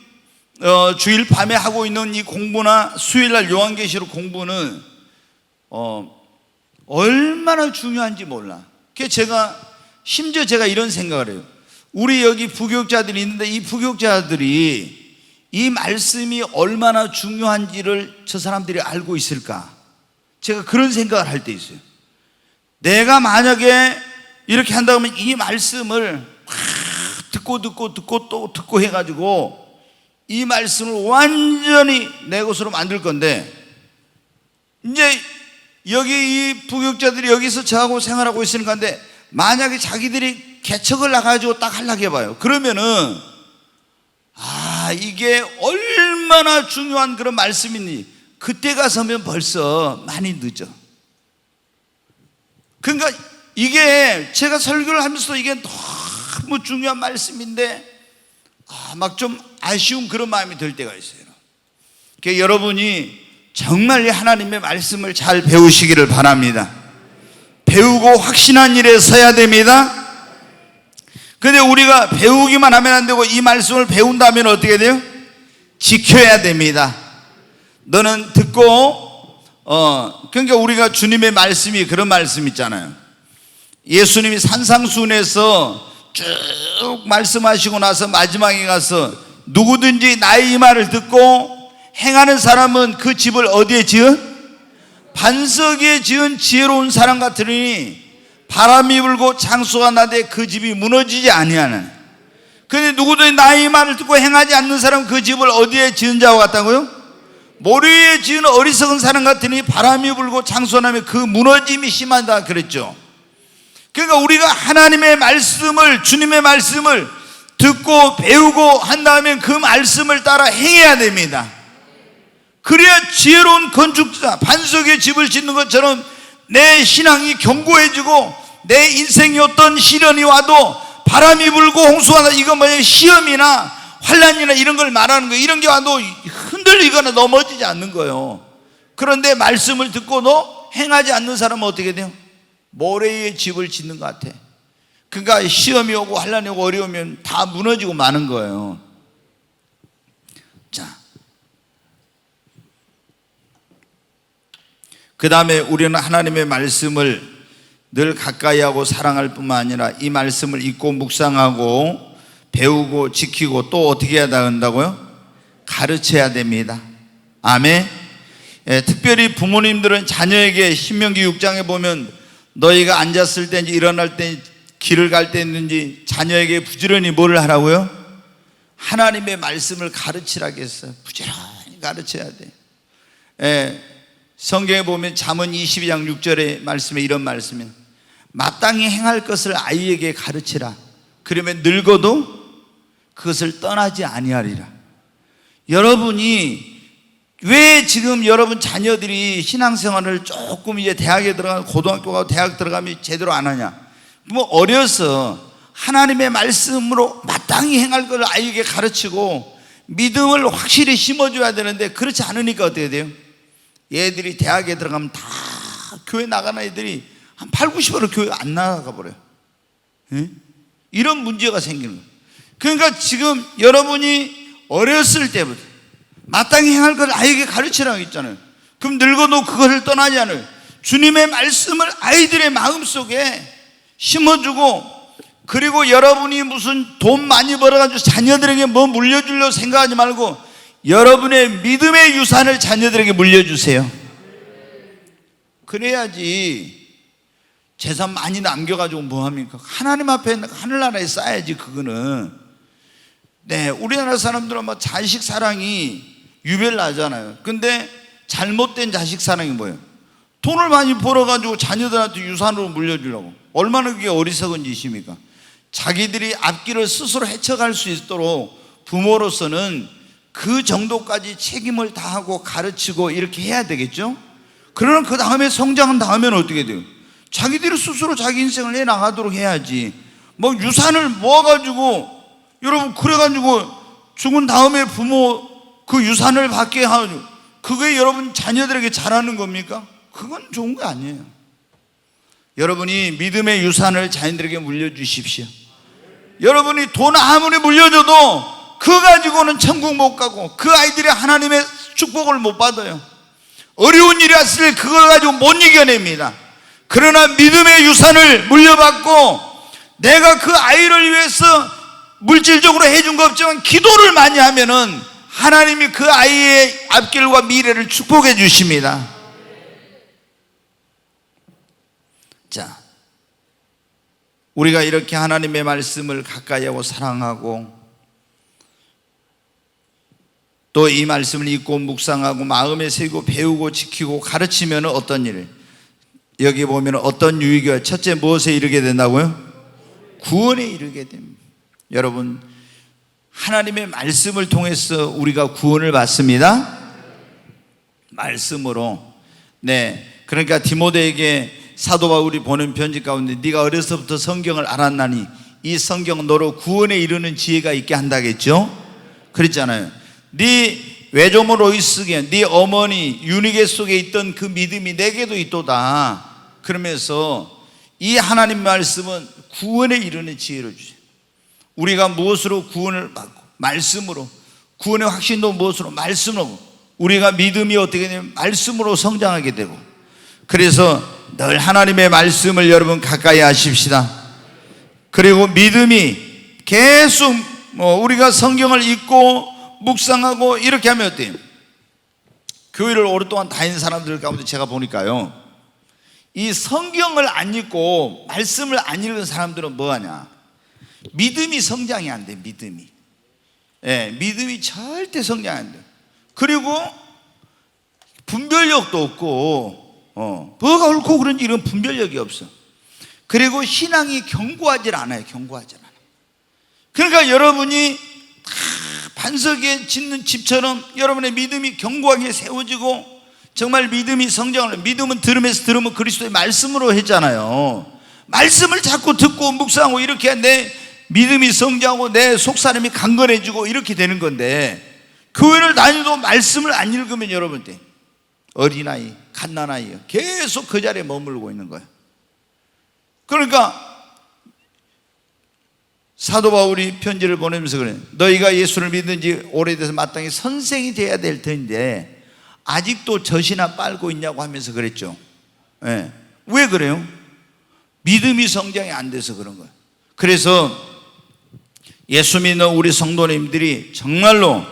주일 밤에 하고 있는 이 공부나 수요일날 요한계시록 공부는 얼마나 중요한지 몰라. 그래서 심지어 제가 이런 생각을 해요. 우리 여기 부교육자들이 있는데 이 부교육자들이 이 말씀이 얼마나 중요한지를 저 사람들이 알고 있을까? 제가 그런 생각을 할 때 있어요. 내가 만약에 이렇게 한다고 하면 이 말씀을 듣고 또 듣고 해가지고 이 말씀을 완전히 내 것으로 만들 건데, 이제 여기 이 부교육자들이 여기서 저하고 생활하고 있으니까, 근데 만약에 자기들이 개척을 나가지고 딱 하려고 해봐요. 그러면은 이게 얼마나 중요한 그런 말씀이니 그때 가서면 벌써 많이 늦어. 그러니까 이게 제가 설교를 하면서 이게 너무 중요한 말씀인데 막 좀 아쉬운 그런 마음이 들 때가 있어요. 그러니까 여러분이 정말 하나님의 말씀을 잘 배우시기를 바랍니다. 배우고 확신한 일에 서야 됩니다. 근데 우리가 배우기만 하면 안 되고 이 말씀을 배운다면 어떻게 돼요? 지켜야 됩니다. 너는 듣고 그러니까 우리가 주님의 말씀이 그런 말씀 있잖아요. 예수님이 산상수훈에서 쭉 말씀하시고 나서 마지막에 가서 누구든지 나의 이 말을 듣고 행하는 사람은 그 집을 어디에 지은? 반석 위에 지은 지혜로운 사람 같으니 바람이 불고 창수가 나되 그 집이 무너지지 아니하는. 그런데 누구든지 나의 말을 듣고 행하지 않는 사람은 그 집을 어디에 지은 자와 같다고요? 모래 위에 지은 어리석은 사람 같으니 바람이 불고 창수가 나면 그 무너짐이 심하다 그랬죠. 그러니까 우리가 하나님의 말씀을, 주님의 말씀을 듣고 배우고 한다면 그 말씀을 따라 행해야 됩니다. 그래야 지혜로운 건축자, 반석에 집을 짓는 것처럼 내 신앙이 견고해지고 내 인생이 어떤 시련이 와도 바람이 불고 홍수가 나도, 이건 뭐냐, 시험이나 환난이나 이런 걸 말하는 거예요. 이런 게 와도 흔들리거나 넘어지지 않는 거예요. 그런데 말씀을 듣고도 행하지 않는 사람은 어떻게 돼요? 모래 위에 집을 짓는 것 같아. 그러니까 시험이 오고 환난이 오고 어려우면 다 무너지고 마는 거예요. 자, 그 다음에 우리는 하나님의 말씀을 늘 가까이 하고 사랑할 뿐만 아니라 이 말씀을 읽고 묵상하고 배우고 지키고 또 어떻게 해야 한다고요? 가르쳐야 됩니다. 아멘. 특별히 부모님들은 자녀에게 신명기 6장에 보면 너희가 앉았을 때인지 일어날 때 길을 갈 때인지 자녀에게 부지런히 뭐를 하라고요? 하나님의 말씀을 가르치라고 했어요. 부지런히 가르쳐야 돼. 성경에 보면 잠언 22장 6절의 말씀에 이런 말씀이, 마땅히 행할 것을 아이에게 가르치라. 그러면 늙어도 그것을 떠나지 아니하리라. 여러분이 왜 지금 여러분 자녀들이 신앙생활을 조금 이제 대학에 들어가면, 고등학교 가고 대학 들어가면 제대로 안 하냐? 뭐 어려서 하나님의 말씀으로 마땅히 행할 것을 아이에게 가르치고 믿음을 확실히 심어줘야 되는데 그렇지 않으니까 어떻게 돼요? 얘들이 대학에 들어가면 다 교회 나가는 애들이 한 8, 90% 교회 안 나가 버려요. 이런 문제가 생기는 거예요. 그러니까 지금 여러분이 어렸을 때부터 마땅히 행할 것을 아이에게 가르치라고 했잖아요. 그럼 늙어도 그것을 떠나지 않아요. 주님의 말씀을 아이들의 마음속에 심어주고, 그리고 여러분이 무슨 돈 많이 벌어가지고 자녀들에게 뭐 물려주려고 생각하지 말고 여러분의 믿음의 유산을 자녀들에게 물려주세요. 그래야지 재산 많이 남겨가지고 뭐합니까? 하나님 앞에 하늘나라에 쌓아야지. 그거는 우리나라 사람들은 뭐 자식 사랑이 유별나잖아요. 근데 잘못된 자식 사랑이 뭐예요? 돈을 많이 벌어가지고 자녀들한테 유산으로 물려주려고. 얼마나 그게 어리석은 짓입니까? 자기들이 앞길을 스스로 헤쳐갈 수 있도록 부모로서는 그 정도까지 책임을 다하고 가르치고 이렇게 해야 되겠죠? 그러나 그 다음에 성장한 다음에는 어떻게 돼요? 자기들이 스스로 자기 인생을 해나가도록 해야지. 뭐 유산을 모아가지고, 여러분 그래가지고 죽은 다음에 부모 그 유산을 받게 하죠. 그게 여러분 자녀들에게 잘하는 겁니까? 그건 좋은 거 아니에요. 여러분이 믿음의 유산을 자녀들에게 물려주십시오. 여러분이 돈 아무리 물려줘도 그거 가지고는 천국 못 가고 그 아이들이 하나님의 축복을 못 받아요. 어려운 일이 왔을 때 그걸 가지고 못 이겨냅니다. 그러나 믿음의 유산을 물려받고 내가 그 아이를 위해서 물질적으로 해준 거 없지만 기도를 많이 하면은 하나님이 그 아이의 앞길과 미래를 축복해 주십니다. 자, 우리가 이렇게 하나님의 말씀을 가까이 하고 사랑하고 또 이 말씀을 읽고 묵상하고 마음에 새기고 배우고 지키고 가르치면 어떤 일? 여기 보면 어떤 유익이 첫째 무엇에 이르게 된다고요? 구원에 이르게 됩니다. 여러분, 하나님의 말씀을 통해서 우리가 구원을 받습니다. 말씀으로. 네, 그러니까 디모데에게 사도 바울이 보낸 편지 가운데 네가 어려서부터 성경을 알았나니 이 성경은 너로 구원에 이르는 지혜가 있게 한다겠죠? 그랬잖아요. 네 외조모 로이스게 네 어머니 유니게 속에 있던 그 믿음이 내게도 있도다. 그러면서 이 하나님 말씀은 구원에 이르는 지혜를 주죠. 우리가 무엇으로 구원을 받고? 말씀으로. 구원의 확신도 무엇으로? 말씀으로. 우리가 믿음이 어떻게 되냐면 말씀으로 성장하게 되고, 그래서 늘 하나님의 말씀을 여러분 가까이 하십시다. 그리고 믿음이 계속 우리가 성경을 읽고 묵상하고 이렇게 하면 어때요? 교회를 오랫동안 다닌 사람들 가운데 제가 보니까요, 이 성경을 안 읽고 말씀을 안 읽은 사람들은 뭐하냐? 믿음이 성장이 안 돼. 믿음이. 예, 믿음이 절대 성장이 안 돼. 그리고 분별력도 없고, 뭐가 옳고 그런지 이런 분별력이 없어. 그리고 신앙이 견고하질 않아요. 견고하질 않아. 그러니까 여러분이 반석에 짓는 집처럼 여러분의 믿음이 견고하게 세워지고 정말 믿음이 성장을, 믿음은 들으면서 들으면 그리스도의 말씀으로 했잖아요. 말씀을 자꾸 듣고 묵상하고 이렇게 내 믿음이 성장하고 내 속사람이 강건해지고 이렇게 되는 건데, 교회를 다니도 말씀을 안 읽으면 여러분들 어린아이, 갓난아이 계속 그 자리에 머물고 있는 거예요. 그러니까 사도 바울이 편지를 보내면서 그래요. 너희가 예수를 믿은 지 오래돼서 마땅히 선생이 돼야 될 텐데 아직도 젖이나 빨고 있냐고 하면서 그랬죠. 네. 왜 그래요? 믿음이 성장이 안 돼서 그런 거예요. 그래서 예수 믿는 우리 성도님들이 정말로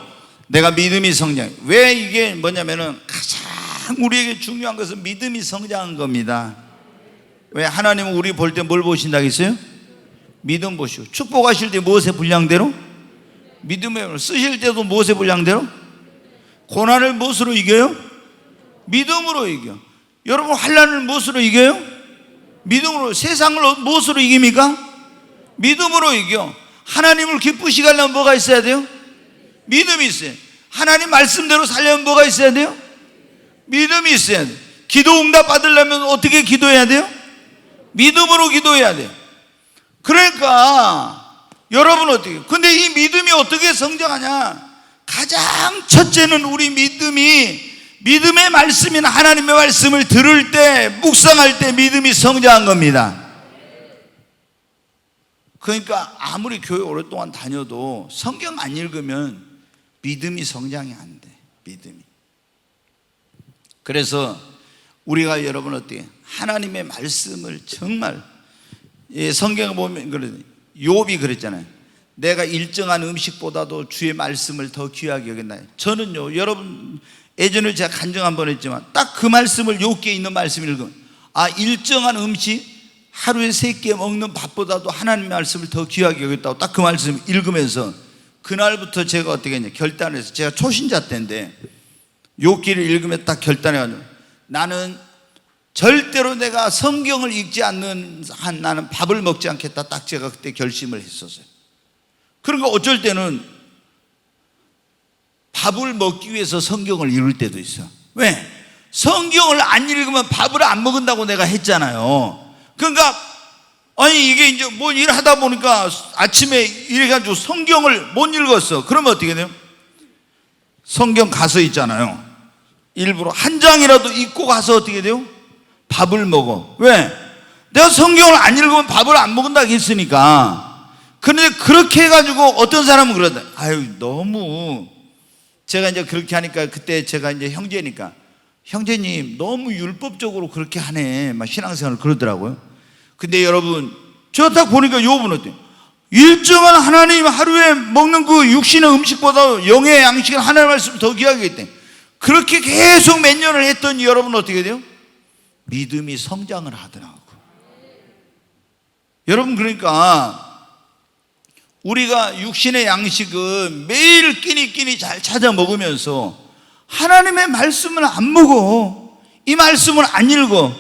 내가 믿음이 성장, 왜 이게 뭐냐면은 가장 우리에게 중요한 것은 믿음이 성장한 겁니다. 왜? 하나님은 우리 볼 때 뭘 보신다고 했어요? 믿음 보시고. 축복하실 때 무엇의 분량대로? 믿음의. 쓰실 때도 무엇의 분량대로? 고난을 무엇으로 이겨요? 믿음으로 이겨. 여러분 환난을 무엇으로 이겨요? 믿음으로. 세상을 무엇으로 이깁니까? 믿음으로 이겨. 하나님을 기쁘시게 하려면 뭐가 있어야 돼요? 믿음이 있어요. 하나님 말씀대로 살려면 뭐가 있어야 돼요? 믿음이 있어야 돼요. 기도 응답 받으려면 어떻게 기도해야 돼요? 믿음으로 기도해야 돼요. 그러니까 여러분 어떻게, 근데 이 믿음이 어떻게 성장하냐? 가장 첫째는 우리 믿음이, 믿음의 말씀이나 하나님의 말씀을 들을 때, 묵상할 때 믿음이 성장한 겁니다. 그러니까 아무리 교회 오랫동안 다녀도 성경 안 읽으면 믿음이 성장이 안 돼. 믿음이. 그래서 우리가 여러분 어떻게 하나님의 말씀을 정말, 성경을 보면 그래, 욥이 그랬잖아요. 내가 일정한 음식보다도 주의 말씀을 더 귀하게 여겼나요? 저는요, 여러분 예전에 제가 간증 한번 했지만 딱 그 말씀을 욥기에 있는 말씀을 읽으면, 아, 일정한 음식 하루에 3끼 먹는 밥보다도 하나님의 말씀을 더 귀하게 여겼다고 딱 그 말씀을 읽으면서 그날부터 제가 어떻게 했냐, 결단해서, 제가 초신자 때인데 욥기를 읽으면 딱 결단해가지고 나는 절대로 내가 성경을 읽지 않는 한 나는 밥을 먹지 않겠다. 딱 제가 그때 결심을 했었어요. 그러니까 어쩔 때는 밥을 먹기 위해서 성경을 읽을 때도 있어. 왜? 성경을 안 읽으면 밥을 안 먹는다고 내가 했잖아요. 그러니까 아니 이게 이제 뭐 일하다 보니까 아침에 이래가지고 성경을 못 읽었어. 그러면 어떻게 돼요? 성경 가서 있잖아요. 일부러 한 장이라도 읽고 가서 어떻게 돼요? 밥을 먹어. 왜? 내가 성경을 안 읽으면 밥을 안 먹는다고 했으니까. 그런데 그렇게 해가지고 어떤 사람은 그러다. 아유, 너무 제가 이제 그렇게 하니까 그때 제가 이제 형제니까 형제님 너무 율법적으로 그렇게 하네 막 신앙생활을 그러더라고요. 근데 여러분 저 딱 보니까 요분 어때요? 일정한 하나님 하루에 먹는 그 육신의 음식보다 영의 양식은 하나님 말씀 더 귀하게 했대. 그렇게 계속 몇 년을 했더니 여러분 어떻게 돼요? 믿음이 성장을 하더라고. 여러분 그러니까 우리가 육신의 양식은 매일 끼니 잘 찾아 먹으면서 하나님의 말씀을 안 먹어. 이 말씀을 안 읽어.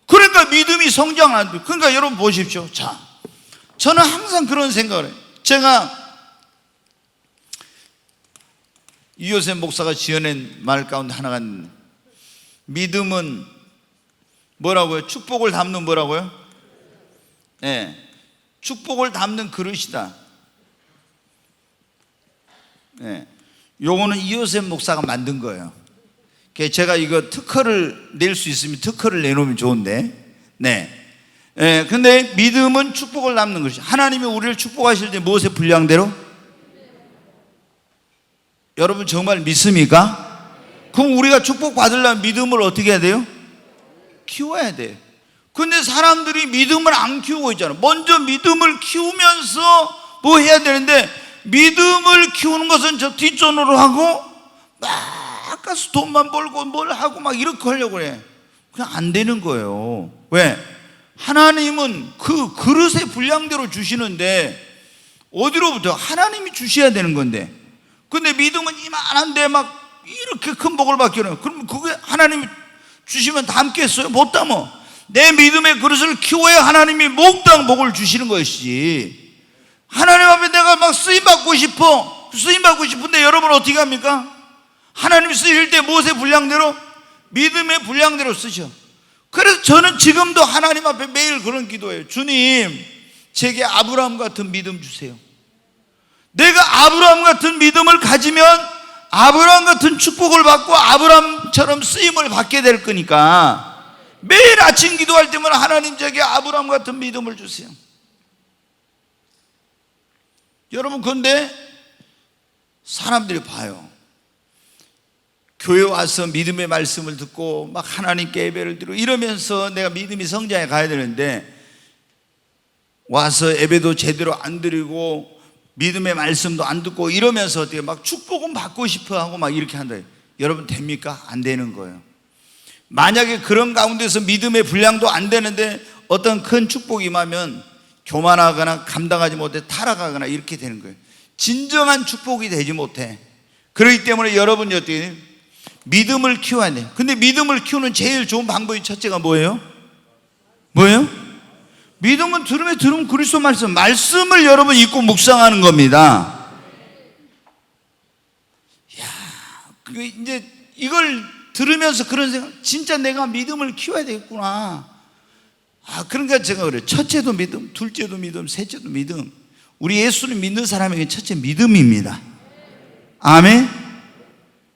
그러니까 믿음이 성장 안 돼. 그러니까 여러분 보십시오. 자, 저는 항상 그런 생각을 해요. 제가 이효셉 목사가 지어낸 말 가운데 하나가 있는데, 믿음은 뭐라고요? 축복을 담는 뭐라고요? 네, 축복을 담는 그릇이다. 네, 요거는 이효셉 목사가 만든 거예요. 제가 이거 특허를 낼 수 있으면 특허를 내놓으면 좋은데, 네. 예, 근데 믿음은 축복을 담는 것이죠. 하나님이 우리를 축복하실 때 무엇의 분량대로? 여러분 정말 믿습니까? 그럼 우리가 축복 받으려면 믿음을 어떻게 해야 돼요? 키워야 돼요. 근데 사람들이 믿음을 안 키우고 있잖아요. 먼저 믿음을 키우면서 뭐 해야 되는데, 믿음을 키우는 것은 저 뒷전으로 하고 막 가서 돈만 벌고 뭘 하고 막 이렇게 하려고 그래. 그냥 안 되는 거예요. 왜? 하나님은 그 그릇의 분량대로 주시는데 어디로부터? 하나님이 주셔야 되는 건데, 근데 믿음은 이만한데 막 이렇게 큰 복을 받기는, 그럼 그게 하나님이 주시면 담겠어요? 못 담어. 내 믿음의 그릇을 키워야 하나님이 몽땅 복을 주시는 것이지. 하나님 앞에 내가 막 쓰임받고 싶은데 여러분 어떻게 합니까? 하나님이 쓰실 때 무엇의 분량대로? 믿음의 분량대로 쓰셔. 그래서 저는 지금도 하나님 앞에 매일 그런 기도해요. 주님, 제게 아브라함 같은 믿음 주세요. 내가 아브라함 같은 믿음을 가지면 아브라함 같은 축복을 받고 아브라함처럼 쓰임을 받게 될 거니까 매일 아침 기도할 때마다 하나님, 제게 아브라함 같은 믿음을 주세요. 여러분, 그런데 사람들이 봐요. 교회 와서 믿음의 말씀을 듣고 막 하나님께 예배를 드리고 이러면서 내가 믿음이 성장해 가야 되는데, 와서 예배도 제대로 안 드리고 믿음의 말씀도 안 듣고 이러면서 어떻게 막 축복은 받고 싶어 하고 막 이렇게 한다. 여러분 됩니까? 안 되는 거예요. 만약에 그런 가운데서 믿음의 분량도 안 되는데 어떤 큰 축복이 임하면 교만하거나 감당하지 못해 타락하거나 이렇게 되는 거예요. 진정한 축복이 되지 못해. 그렇기 때문에 여러분이 어떻게 믿음을 키워야 돼요. 근데 믿음을 키우는 제일 좋은 방법이 첫째가 뭐예요? 믿음은 들으면 그리스도 말씀을 여러분 읽고 묵상하는 겁니다. 야, 이제 이걸 들으면서 그런 생각, 진짜 내가 믿음을 키워야 되겠구나. 그러니까 제가 그래요. 첫째도 믿음, 둘째도 믿음, 셋째도 믿음. 우리 예수를 믿는 사람에게 첫째 믿음입니다. 아멘.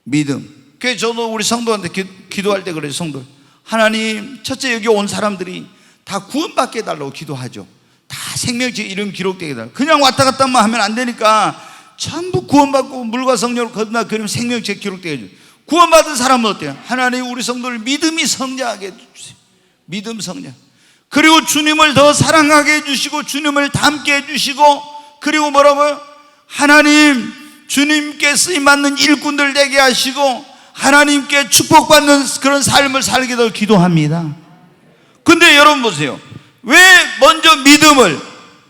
믿음. 그래서 저도 우리 성도한테 기도할 때 그래요. 성도, 하나님, 첫째 여기 온 사람들이 다 구원받게 해달라고 기도하죠. 다 생명체 이름 기록되게 해달라고. 그냥 왔다 갔다만 하면 안 되니까 전부 구원받고 물과 성령을 거듭나 그러면 생명체 기록되게 해줘요. 구원받은 사람은 어때요? 하나님, 우리 성도를 믿음이 성장하게 해주세요. 믿음 성장. 그리고 주님을 더 사랑하게 해주시고 주님을 닮게 해주시고, 그리고 뭐라고요? 하나님, 주님께 쓰임받는 일꾼들 되게 하시고 하나님께 축복받는 그런 삶을 살게 더 기도합니다. 근데 여러분 보세요. 왜 먼저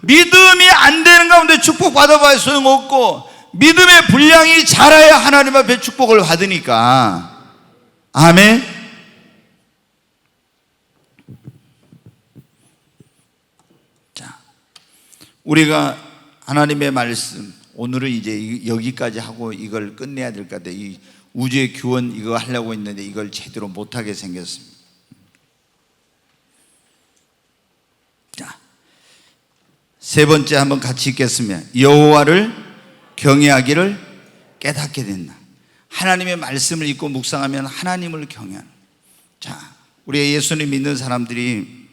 믿음이 안 되는 가운데 축복 받아봐야 소용없고, 믿음의 분량이 자라야 하나님 앞에 축복을 받으니까. 아멘. 자, 우리가 하나님의 말씀, 오늘은 이제 여기까지 하고 이걸 끝내야 될 것 같아요. 이 우주의 규원 이거 하려고 했는데 이걸 제대로 못하게 생겼습니다. 자, 세 번째 한번 같이 읽겠습니다. 여호와를 경외하기를 깨닫게 된다. 하나님의 말씀을 읽고 묵상하면 하나님을 경외하는. 자, 우리 예수님 믿는 사람들이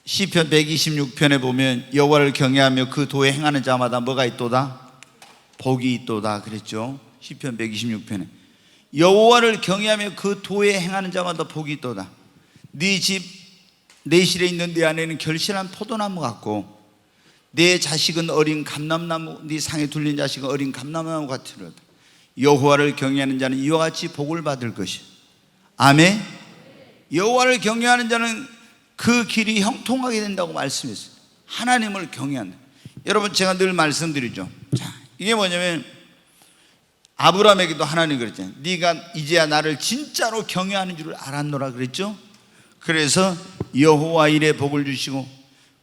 시편 126편에 보면 여호와를 경외하며 그 도에 행하는 자마다 뭐가 있도다? 복이 있도다 그랬죠. 시편 126편에 여호와를 경외하며 그 도에 행하는 자마다 복이 있도다. 네 집 내실에 있는 네 안에는 결실한 포도나무 같고 내 자식은 어린 감람나무, 네 상에 둘린 자식은 어린 감람나무 같으로다. 여호와를 경외하는 자는 이와 같이 복을 받을 것이야. 아멘. 여호와를 경외하는 자는 그 길이 형통하게 된다고 말씀했어요. 하나님을 경외한다. 여러분, 제가 늘 말씀드리죠. 자, 이게 뭐냐면 아브라함에게도 하나님 그랬잖아요. 네가 이제야 나를 진짜로 경외하는 줄을 알았노라 그랬죠. 그래서 여호와 일에 복을 주시고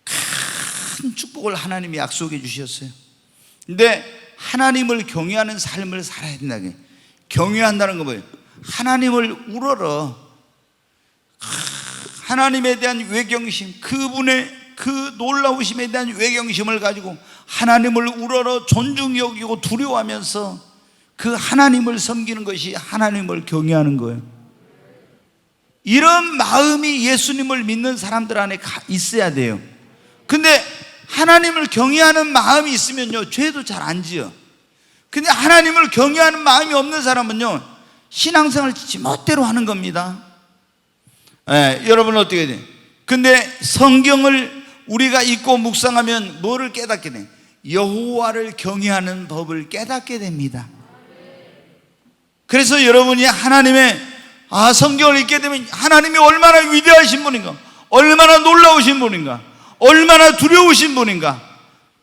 큰 축복을 하나님이 약속해 주셨어요. 근데 하나님을 경외하는 삶을 살아야 된다는 게, 경외한다는 거 뭐예요? 하나님을 우러러 하나님에 대한 외경심, 그분의 그 놀라우심에 대한 외경심을 가지고 하나님을 우러러 존중 여기고 두려워하면서 그 하나님을 섬기는 것이 하나님을 경외하는 거예요. 이런 마음이 예수님을 믿는 사람들 안에 있어야 돼요. 근데 하나님을 경외하는 마음이 있으면요, 죄도 잘 안 지어. 근데 하나님을 경외하는 마음이 없는 사람은요, 신앙생활을 지멋대로 하는 겁니다. 여러분 어떻게 돼요? 근데 성경을 우리가 읽고 묵상하면 뭐를 깨닫게 돼요? 여호와를 경외하는 법을 깨닫게 됩니다. 그래서 여러분이 하나님의 성경을 읽게 되면 하나님이 얼마나 위대하신 분인가, 얼마나 놀라우신 분인가, 얼마나 두려우신 분인가,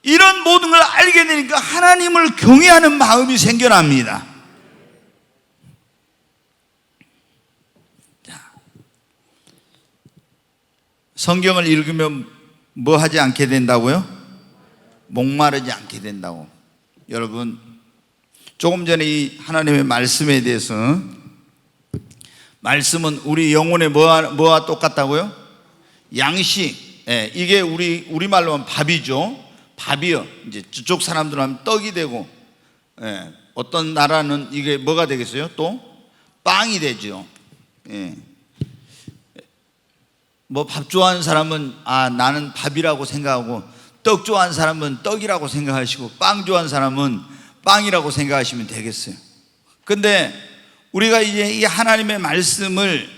이런 모든 걸 알게 되니까 하나님을 경외하는 마음이 생겨납니다. 성경을 읽으면 뭐 하지 않게 된다고요? 목마르지 않게 된다고. 여러분, 조금 전에 이 하나님의 말씀에 대해서, 말씀은 우리 영혼에 뭐와 똑같다고요? 양식. 이게 우리말로 하면 밥이죠. 밥이요. 이제 저쪽 사람들은 하면 떡이 되고, 어떤 나라는 이게 뭐가 되겠어요? 또 빵이 되죠. 뭐 밥 좋아하는 사람은 나는 밥이라고 생각하고, 떡 좋아하는 사람은 떡이라고 생각하시고, 빵 좋아하는 사람은 빵이라고 생각하시면 되겠어요. 근데 우리가 이제 이 하나님의 말씀을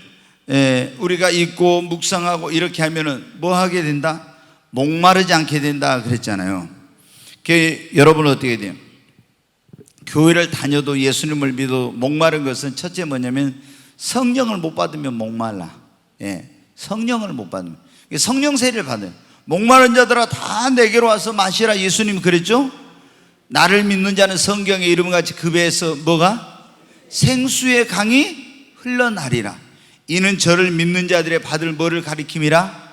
우리가 읽고 묵상하고 이렇게 하면은 뭐 하게 된다? 목마르지 않게 된다 그랬잖아요. 여러분은 어떻게 돼요? 교회를 다녀도 예수님을 믿어도 목마른 것은 첫째 뭐냐면 성령을 못 받으면 목말라. 성령을 못 받으면, 성령 세례를 받아요. 목마른 자들아 다 내게로 와서 마시라. 예수님 그랬죠? 나를 믿는 자는 성경의 이름같이 그 배에서 뭐가? 생수의 강이 흘러나리라. 이는 저를 믿는 자들의 받을 뭐를 가리킴이라?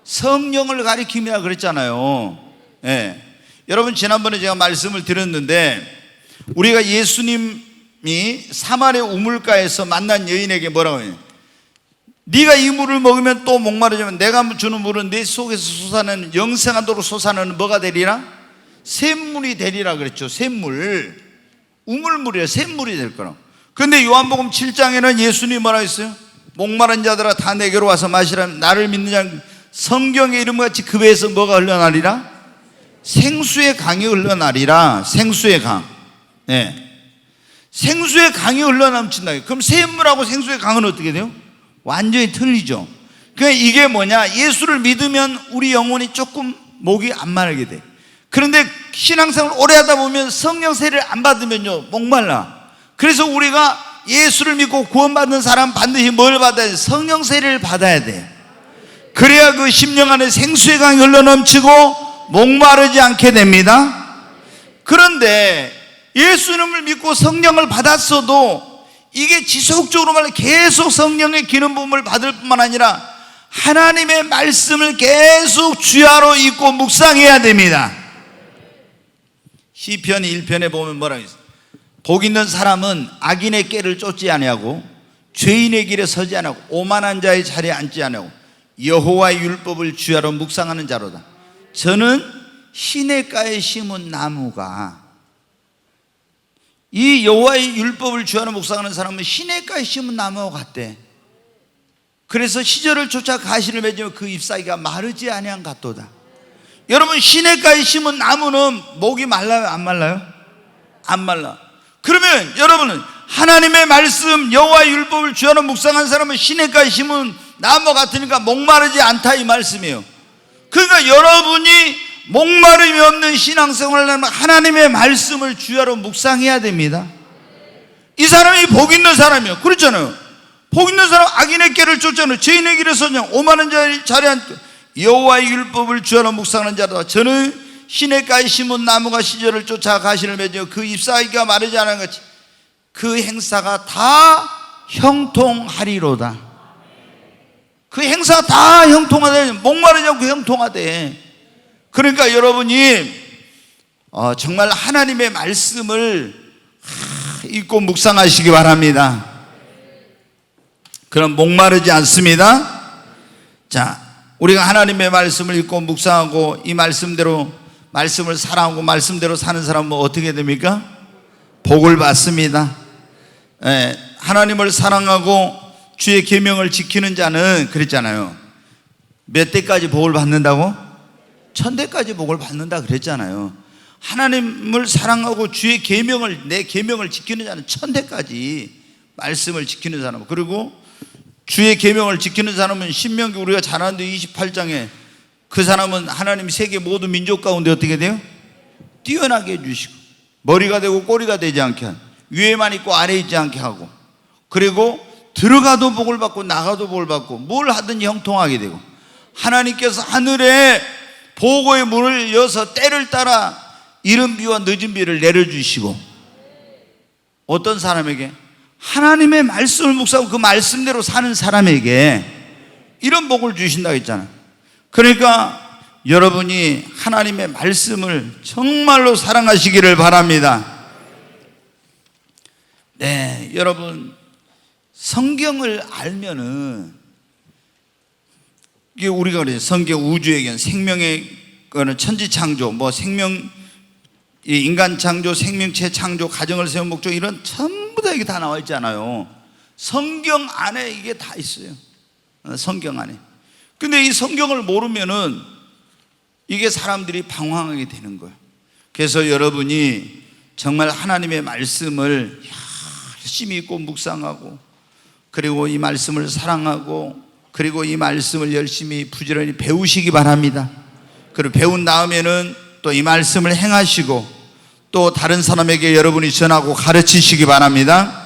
성령을 가리킴이라 그랬잖아요. 여러분, 지난번에 제가 말씀을 드렸는데, 우리가 예수님이 사마리아 우물가에서 만난 여인에게 뭐라고 해요? 네가 이 물을 먹으면 또 목마르지만 내가 주는 물은 내 속에서 솟아나는 영생하도록 솟아나는 뭐가 되리라? 샘물이 되리라 그랬죠. 샘물, 우물물이라 샘물이 될 거라고. 근데 요한복음 7장에는 예수님이 뭐라고 했어요? 목마른 자들아 다 내게로 와서 마시라. 나를 믿는 자는 성경의 이름같이 그 배에서 뭐가 흘러나리라? 생수의 강이 흘러나리라. 생수의 강. 생수의 강이 흘러넘친다. 그럼 샘물하고 생수의 강은 어떻게 돼요? 완전히 틀리죠. 그러니까 이게 뭐냐, 예수를 믿으면 우리 영혼이 조금 목이 안 마르게 돼. 그런데 신앙생활을 오래 하다 보면 성령 세례를 안 받으면요 목말라. 그래서 우리가 예수를 믿고 구원받는 사람 반드시 뭘 받아야 돼? 성령 세례를 받아야 돼. 그래야 그 심령 안에 생수의 강이 흘러넘치고 목마르지 않게 됩니다. 그런데 예수님을 믿고 성령을 받았어도 이게 지속적으로 말해 계속 성령의 기름 부음을 받을 뿐만 아니라 하나님의 말씀을 계속 주야로 읽고 묵상해야 됩니다. 시편 1편에 보면 뭐라고 했어요? 복 있는 사람은 악인의 꾀를 쫓지 아니하고 죄인의 길에 서지 아니하고 오만한 자의 자리에 앉지 아니하고 여호와의 율법을 주야로 묵상하는 자로다. 저는 시냇가에 심은 나무가, 이 여호와의 율법을 주야로 묵상하는 사람은 시냇가에 심은 나무와 같대. 그래서 시절을 쫓아 가시를 맺으며 그 잎사귀가 마르지 아니한 같도다. 여러분, 시냇가에 심은 나무는 목이 말라요, 안 말라요? 안 말라. 그러면 여러분은 하나님의 말씀, 여호와의 율법을 주야로 묵상한 사람은 시냇가에 심은 나무 같으니까 목마르지 않다, 이 말씀이에요. 그러니까 여러분이 목마름이 없는 신앙생활을 하면 하나님의 말씀을 주야로 묵상해야 됩니다. 이 사람이 복 있는 사람이에요. 그렇잖아요. 복 있는 사람, 악인의 길을 쫓잖아요. 죄인의 길에 서냐 오만한 자리에 앉고 여호와의 율법을 주야로 묵상하는 자다. 저는 시냇가에 심은 나무가 시절을 쫓아 가시를 맺어 그 잎사귀가 마르지 않은 것이 그 행사가 다 형통하리로다. 그 행사가 다 형통하대. 목마르지 않고 형통하대. 그러니까 여러분이 정말 하나님의 말씀을 읽고 묵상하시기 바랍니다. 그럼 목마르지 않습니다. 자, 우리가 하나님의 말씀을 읽고 묵상하고 이 말씀대로 말씀을 사랑하고 말씀대로 사는 사람은 어떻게 됩니까? 복을 받습니다. 하나님을 사랑하고 주의 계명을 지키는 자는 그랬잖아요. 몇 대까지 복을 받는다고? 1000대까지 복을 받는다 그랬잖아요. 하나님을 사랑하고 주의 계명을, 내 계명을 지키는 자는 1000대까지 말씀을 지키는 사람. 그리고 주의 계명을 지키는 사람은 신명기 우리가 잘 아는데 28장에 그 사람은 하나님 세계 모든 민족 가운데 어떻게 돼요? 뛰어나게 해주시고 머리가 되고 꼬리가 되지 않게 하고 위에만 있고 아래에 있지 않게 하고 그리고 들어가도 복을 받고 나가도 복을 받고 뭘 하든지 형통하게 되고 하나님께서 하늘에 보고의 문을 여서 때를 따라 이른 비와 늦은 비를 내려주시고 어떤 사람에게? 하나님의 말씀을 묵상하고 그 말씀대로 사는 사람에게 이런 복을 주신다고 했잖아요. 그러니까 여러분이 하나님의 말씀을 정말로 사랑하시기를 바랍니다. 네, 여러분 성경을 알면은 이게 우리가 그래요. 성경 우주에겐 생명의 거는 천지창조, 뭐 생명 인간 창조, 생명체 창조, 가정을 세운 목적 이런 전부 다 이게 다 나와 있잖아요. 성경 안에 이게 다 있어요. 성경 안에. 근데 이 성경을 모르면은 이게 사람들이 방황하게 되는 거예요. 그래서 여러분이 정말 하나님의 말씀을 열심히 읽고 묵상하고 그리고 이 말씀을 사랑하고 그리고 이 말씀을 열심히 부지런히 배우시기 바랍니다. 그리고 배운 다음에는 또 이 말씀을 행하시고 또 다른 사람에게 여러분이 전하고 가르치시기 바랍니다.